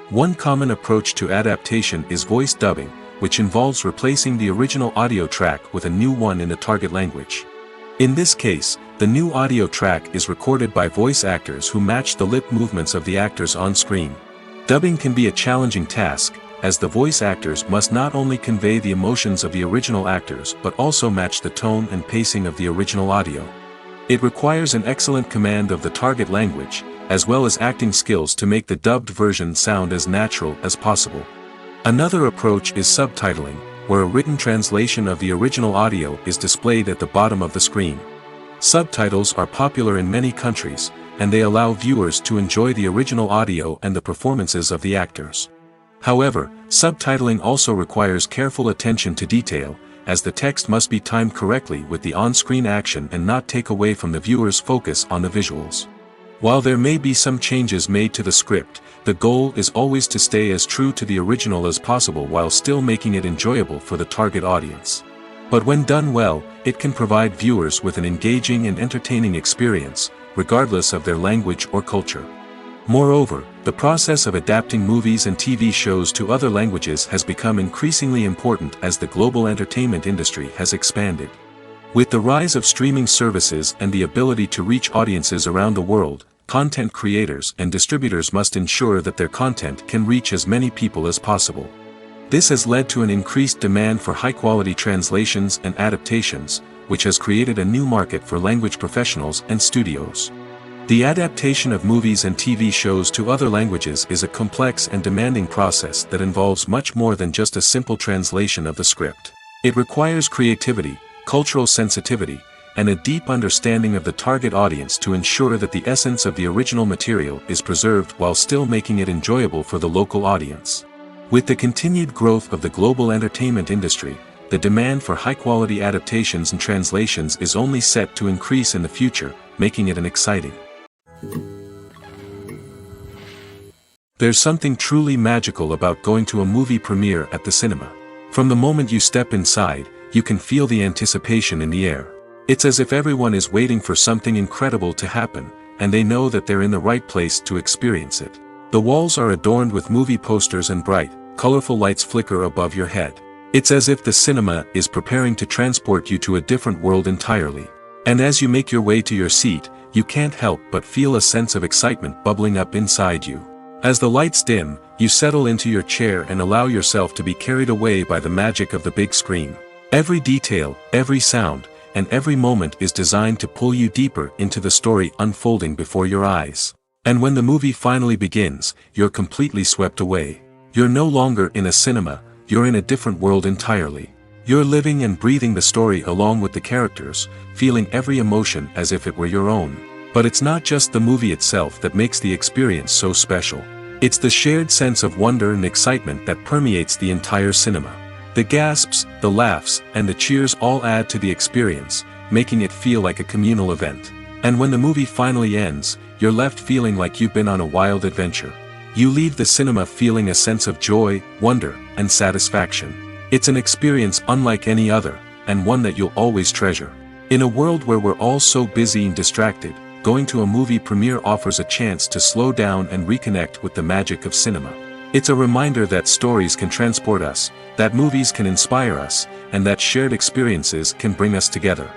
One common approach to adaptation is voice dubbing, which involves replacing the original audio track with a new one in the target language. In this case, the new audio track is recorded by voice actors who match the lip movements of the actors on screen. Dubbing can be a challenging task, as the voice actors must not only convey the emotions of the original actors but also match the tone and pacing of the original audio. It requires an excellent command of the target language, as well as acting skills to make the dubbed version sound as natural as possible. Another approach is subtitling, where a written translation of the original audio is displayed at the bottom of the screen. Subtitles are popular in many countries, and they allow viewers to enjoy the original audio and the performances of the actors. However, subtitling also requires careful attention to detail, as the text must be timed correctly with the on-screen action and not take away from the viewer's focus on the visuals. While there may be some changes made to the script, the goal is always to stay as true to the original as possible while still making it enjoyable for the target audience. But when done well, it can provide viewers with an engaging and entertaining experience, regardless of their language or culture. Moreover, the process of adapting movies and TV shows to other languages has become increasingly important as the global entertainment industry has expanded. With the rise of streaming services and the ability to reach audiences around the world, content creators and distributors must ensure that their content can reach as many people as possible. This has led to an increased demand for high-quality translations and adaptations, which has created a new market for language professionals and studios. The adaptation of movies and TV shows to other languages is a complex and demanding process that involves much more than just a simple translation of the script. It requires creativity, cultural sensitivity, and a deep understanding of the target audience to ensure that the essence of the original material is preserved while still making it enjoyable for the local audience. With the continued growth of the global entertainment industry, the demand for high-quality adaptations and translations is only set to increase in the future, making it an exciting. There's something truly magical about going to a movie premiere at the cinema. From the moment you step inside, you can feel the anticipation in the air. It's as if everyone is waiting for something incredible to happen, and they know that they're in the right place to experience it. The walls are adorned with movie posters and bright, colorful lights flicker above your head. It's as if the cinema is preparing to transport you to a different world entirely. And as you make your way to your seat, you can't help but feel a sense of excitement bubbling up inside you. As the lights dim, you settle into your chair and allow yourself to be carried away by the magic of the big screen. Every detail, every sound, and every moment is designed to pull you deeper into the story unfolding before your eyes. And when the movie finally begins, you're completely swept away. You're no longer in a cinema, you're in a different world entirely. You're living and breathing the story along with the characters, feeling every emotion as if it were your own. But it's not just the movie itself that makes the experience so special. It's the shared sense of wonder and excitement that permeates the entire cinema. The gasps, the laughs, and the cheers all add to the experience, making it feel like a communal event. And when the movie finally ends, you're left feeling like you've been on a wild adventure. You leave the cinema feeling a sense of joy, wonder, and satisfaction. It's an experience unlike any other, and one that you'll always treasure. In a world where we're all so busy and distracted, going to a movie premiere offers a chance to slow down and reconnect with the magic of cinema. It's a reminder that stories can transport us, that movies can inspire us, and that shared experiences can bring us together.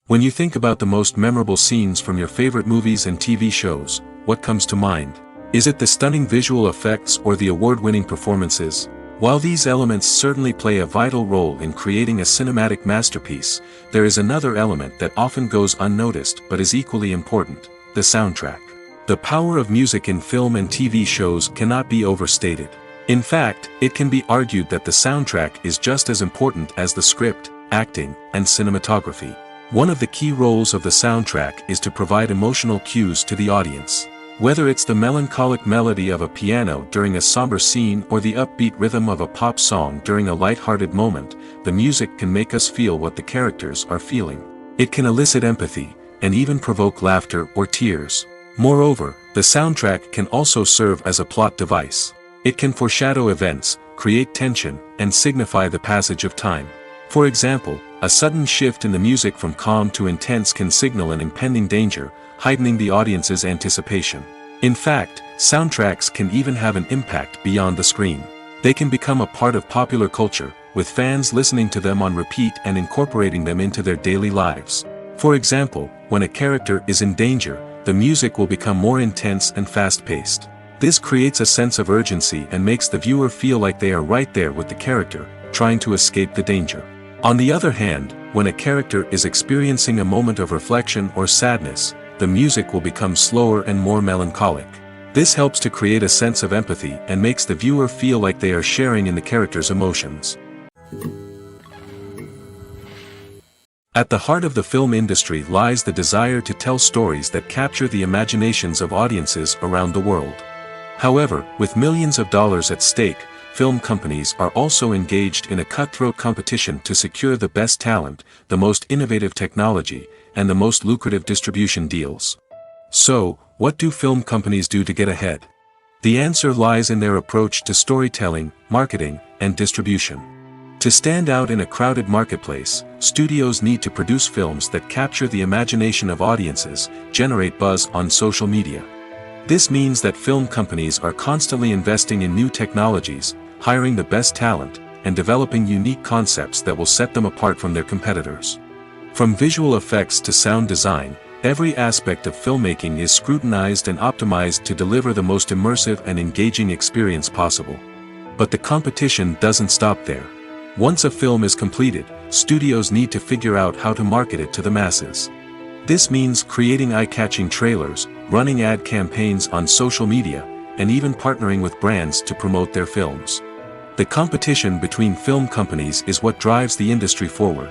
When you think about the most memorable scenes from your favorite movies and TV shows, what comes to mind? Is it the stunning visual effects or the award-winning performances? While these elements certainly play a vital role in creating a cinematic masterpiece, there is another element that often goes unnoticed but is equally important: the soundtrack. The power of music in film and TV shows cannot be overstated. In fact, it can be argued that the soundtrack is just as important as the script, acting, and cinematography. One of the key roles of the soundtrack is to provide emotional cues to the audience. Whether it's the melancholic melody of a piano during a somber scene or the upbeat rhythm of a pop song during a light-hearted moment, the music can make us feel what the characters are feeling. It can elicit empathy, and even provoke laughter or tears. Moreover, the soundtrack can also serve as a plot device. It can foreshadow events, create tension, and signify the passage of time. For example, a sudden shift in the music from calm to intense can signal an impending danger, heightening the audience's anticipation. In fact, soundtracks can even have an impact beyond the screen. They can become a part of popular culture, with fans listening to them on repeat and incorporating them into their daily lives. For example, when a character is in danger, the music will become more intense and fast-paced. This creates a sense of urgency and makes the viewer feel like they are right there with the character, trying to escape the danger. On the other hand, when a character is experiencing a moment of reflection or sadness, the music will become slower and more melancholic. This helps to create a sense of empathy and makes the viewer feel like they are sharing in the character's emotions. At the heart of the film industry lies the desire to tell stories that capture the imaginations of audiences around the world. However, with millions of dollars at stake, film companies are also engaged in a cutthroat competition to secure the best talent, the most innovative technology, and the most lucrative distribution deals. So, what do film companies do to get ahead? The answer lies in their approach to storytelling, marketing, and distribution. To stand out in a crowded marketplace, studios need to produce films that capture the imagination of audiences, generate buzz on social media. This means that film companies are constantly investing in new technologies, hiring the best talent, and developing unique concepts that will set them apart from their competitors. From visual effects to sound design, every aspect of filmmaking is scrutinized and optimized to deliver the most immersive and engaging experience possible. But the competition doesn't stop there. Once a film is completed, studios need to figure out how to market it to the masses. This means creating eye-catching trailers, running ad campaigns on social media, and even partnering with brands to promote their films. The competition between film companies is what drives the industry forward.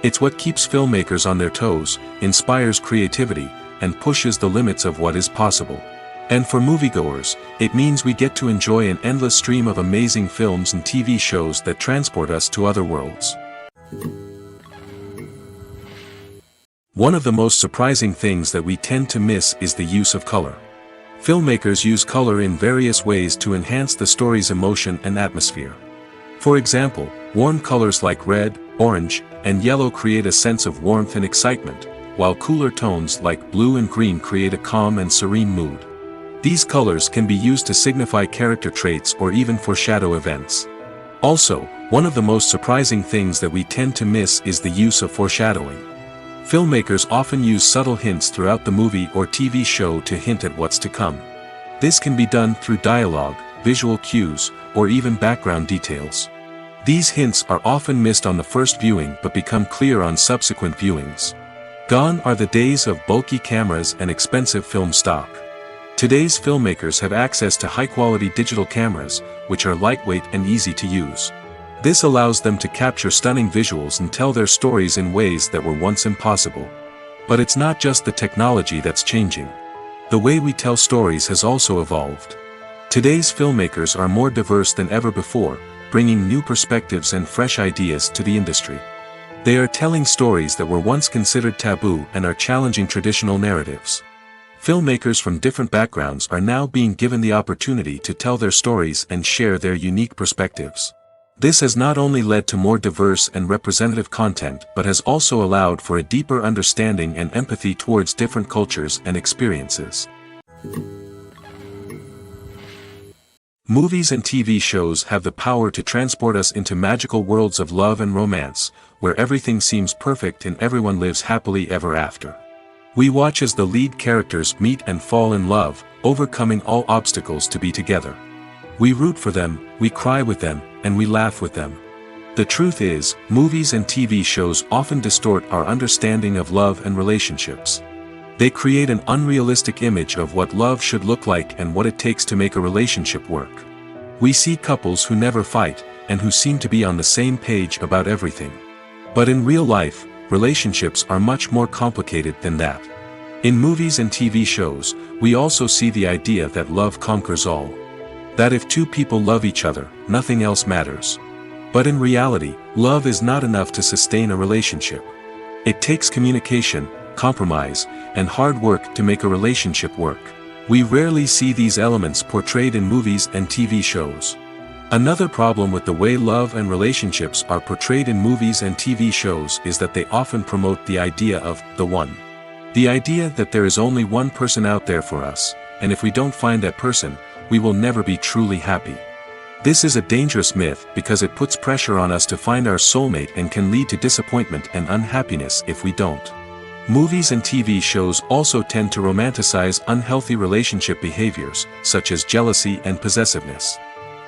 It's what keeps filmmakers on their toes, inspires creativity, and pushes the limits of what is possible. And for moviegoers, it means we get to enjoy an endless stream of amazing films and TV shows that transport us to other worlds. One of the most surprising things that we tend to miss is the use of color. Filmmakers use color in various ways to enhance the story's emotion and atmosphere. For example, warm colors like red, orange, and yellow create a sense of warmth and excitement, while cooler tones like blue and green create a calm and serene mood. These colors can be used to signify character traits or even foreshadow events. Also, one of the most surprising things that we tend to miss is the use of foreshadowing. Filmmakers often use subtle hints throughout the movie or TV show to hint at what's to come. This can be done through dialogue, visual cues, or even background details. These hints are often missed on the first viewing but become clear on subsequent viewings. Gone are the days of bulky cameras and expensive film stock. Today's filmmakers have access to high-quality digital cameras, which are lightweight and easy to use. This allows them to capture stunning visuals and tell their stories in ways that were once impossible. But it's not just the technology that's changing. The way we tell stories has also evolved. Today's filmmakers are more diverse than ever before, bringing new perspectives and fresh ideas to the industry. They are telling stories that were once considered taboo and are challenging traditional narratives. Filmmakers from different backgrounds are now being given the opportunity to tell their stories and share their unique perspectives. This has not only led to more diverse and representative content but has also allowed for a deeper understanding and empathy towards different cultures and experiences. Movies and TV shows have the power to transport us into magical worlds of love and romance, where everything seems perfect and everyone lives happily ever after. We watch as the lead characters meet and fall in love, overcoming all obstacles to be together. We root for them, we cry with them, and we laugh with them. The truth is, movies and TV shows often distort our understanding of love and relationships. They create an unrealistic image of what love should look like and what it takes to make a relationship work. We see couples who never fight, and who seem to be on the same page about everything. But in real life, relationships are much more complicated than that. In movies and TV shows, we also see the idea that love conquers all. That if two people love each other, nothing else matters. But in reality, love is not enough to sustain a relationship. It takes communication, compromise, and hard work to make a relationship work. We rarely see these elements portrayed in movies and TV shows. Another problem with the way love and relationships are portrayed in movies and TV shows is that they often promote the idea of the one. The idea that there is only one person out there for us, and if we don't find that person, we will never be truly happy. This is a dangerous myth because it puts pressure on us to find our soulmate and can lead to disappointment and unhappiness if we don't. Movies and TV shows also tend to romanticize unhealthy relationship behaviors, such as jealousy and possessiveness.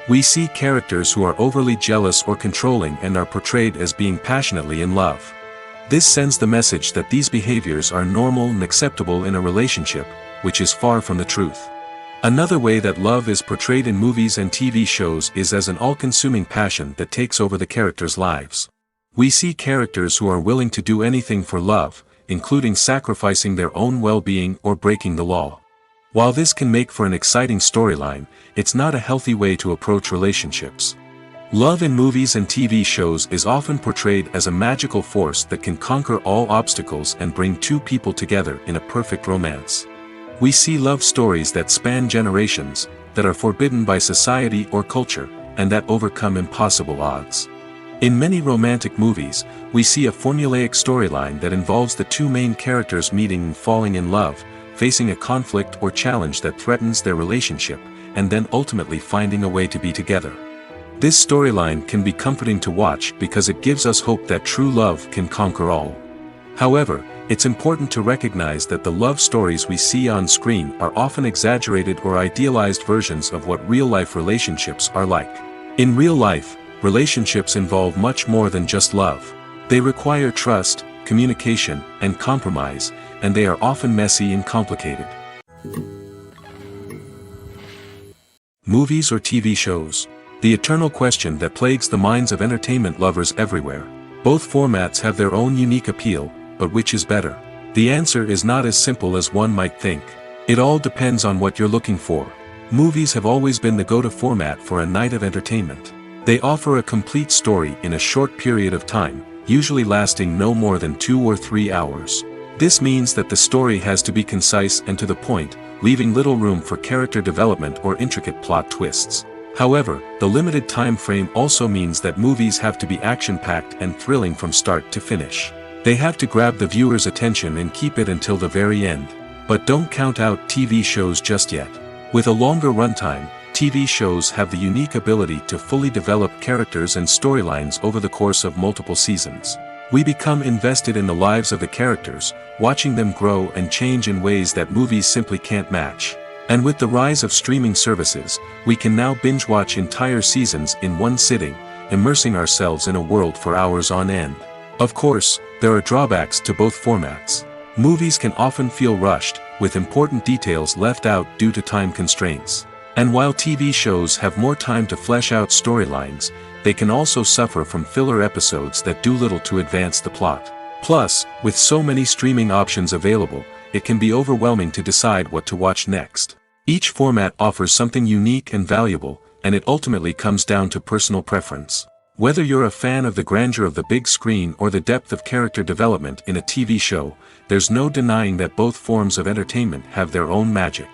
We see characters who are overly jealous or controlling and are portrayed as being passionately in love. This sends the message that these behaviors are normal and acceptable in a relationship, which is far from the truth. Another way that love is portrayed in movies and TV shows is as an all-consuming passion that takes over the characters' lives. We see characters who are willing to do anything for love, including sacrificing their own well-being or breaking the law. While this can make for an exciting storyline, it's not a healthy way to approach relationships. Love in movies and TV shows is often portrayed as a magical force that can conquer all obstacles and bring two people together in a perfect romance. We see love stories that span generations, that are forbidden by society or culture, and that overcome impossible odds. In many romantic movies, we see a formulaic storyline that involves the two main characters meeting and falling in love, facing a conflict or challenge that threatens their relationship, and then ultimately finding a way to be together. This storyline can be comforting to watch because it gives us hope that true love can conquer all. However, it's important to recognize that the love stories we see on screen are often exaggerated or idealized versions of what real-life relationships are like. In real life, relationships involve much more than just love. They require trust, communication, and compromise, and they are often messy and complicated. Movies or TV shows? The eternal question that plagues the minds of entertainment lovers everywhere. Both formats have their own unique appeal, but which is better? The answer is not as simple as one might think. It all depends on what you're looking for. Movies have always been the go-to format for a night of entertainment. They offer a complete story in a short period of time, usually lasting no more than 2 or 3 hours. This means that the story has to be concise and to the point, leaving little room for character development or intricate plot twists. However, the limited time frame also means that movies have to be action-packed and thrilling from start to finish. They have to grab the viewer's attention and keep it until the very end. But don't count out TV shows just yet. With a longer runtime, TV shows have the unique ability to fully develop characters and storylines over the course of multiple seasons. We become invested in the lives of the characters, watching them grow and change in ways that movies simply can't match. And with the rise of streaming services, we can now binge-watch entire seasons in one sitting, immersing ourselves in a world for hours on end. Of course, there are drawbacks to both formats. Movies can often feel rushed, with important details left out due to time constraints. And while TV shows have more time to flesh out storylines, they can also suffer from filler episodes that do little to advance the plot. Plus, with so many streaming options available, it can be overwhelming to decide what to watch next. Each format offers something unique and valuable, and it ultimately comes down to personal preference. Whether you're a fan of the grandeur of the big screen or the depth of character development in a TV show, there's no denying that both forms of entertainment have their own magic.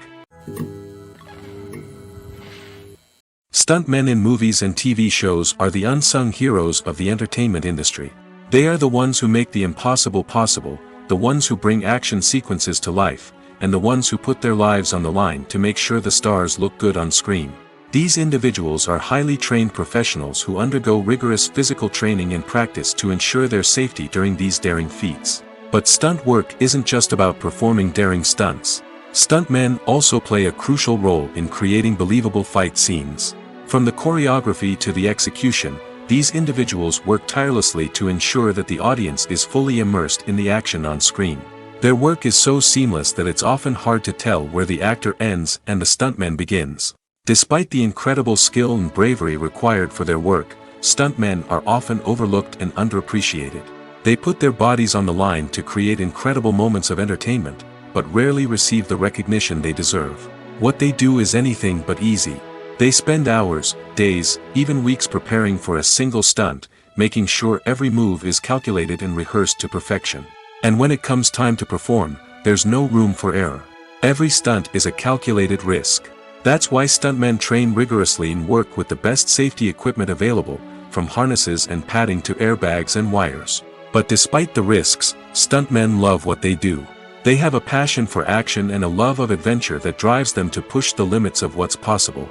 Stuntmen in movies and TV shows are the unsung heroes of the entertainment industry. They are the ones who make the impossible possible, the ones who bring action sequences to life, and the ones who put their lives on the line to make sure the stars look good on screen. These individuals are highly trained professionals who undergo rigorous physical training and practice to ensure their safety during these daring feats. But stunt work isn't just about performing daring stunts. Stuntmen also play a crucial role in creating believable fight scenes. From the choreography to the execution, these individuals work tirelessly to ensure that the audience is fully immersed in the action on screen. Their work is so seamless that it's often hard to tell where the actor ends and the stuntman begins. Despite the incredible skill and bravery required for their work, stuntmen are often overlooked and underappreciated. They put their bodies on the line to create incredible moments of entertainment, but rarely receive the recognition they deserve. What they do is anything but easy. They spend hours, days, even weeks preparing for a single stunt, making sure every move is calculated and rehearsed to perfection. And when it comes time to perform, there's no room for error. Every stunt is a calculated risk. That's why stuntmen train rigorously and work with the best safety equipment available, from harnesses and padding to airbags and wires. But despite the risks, stuntmen love what they do. They have a passion for action and a love of adventure that drives them to push the limits of what's possible.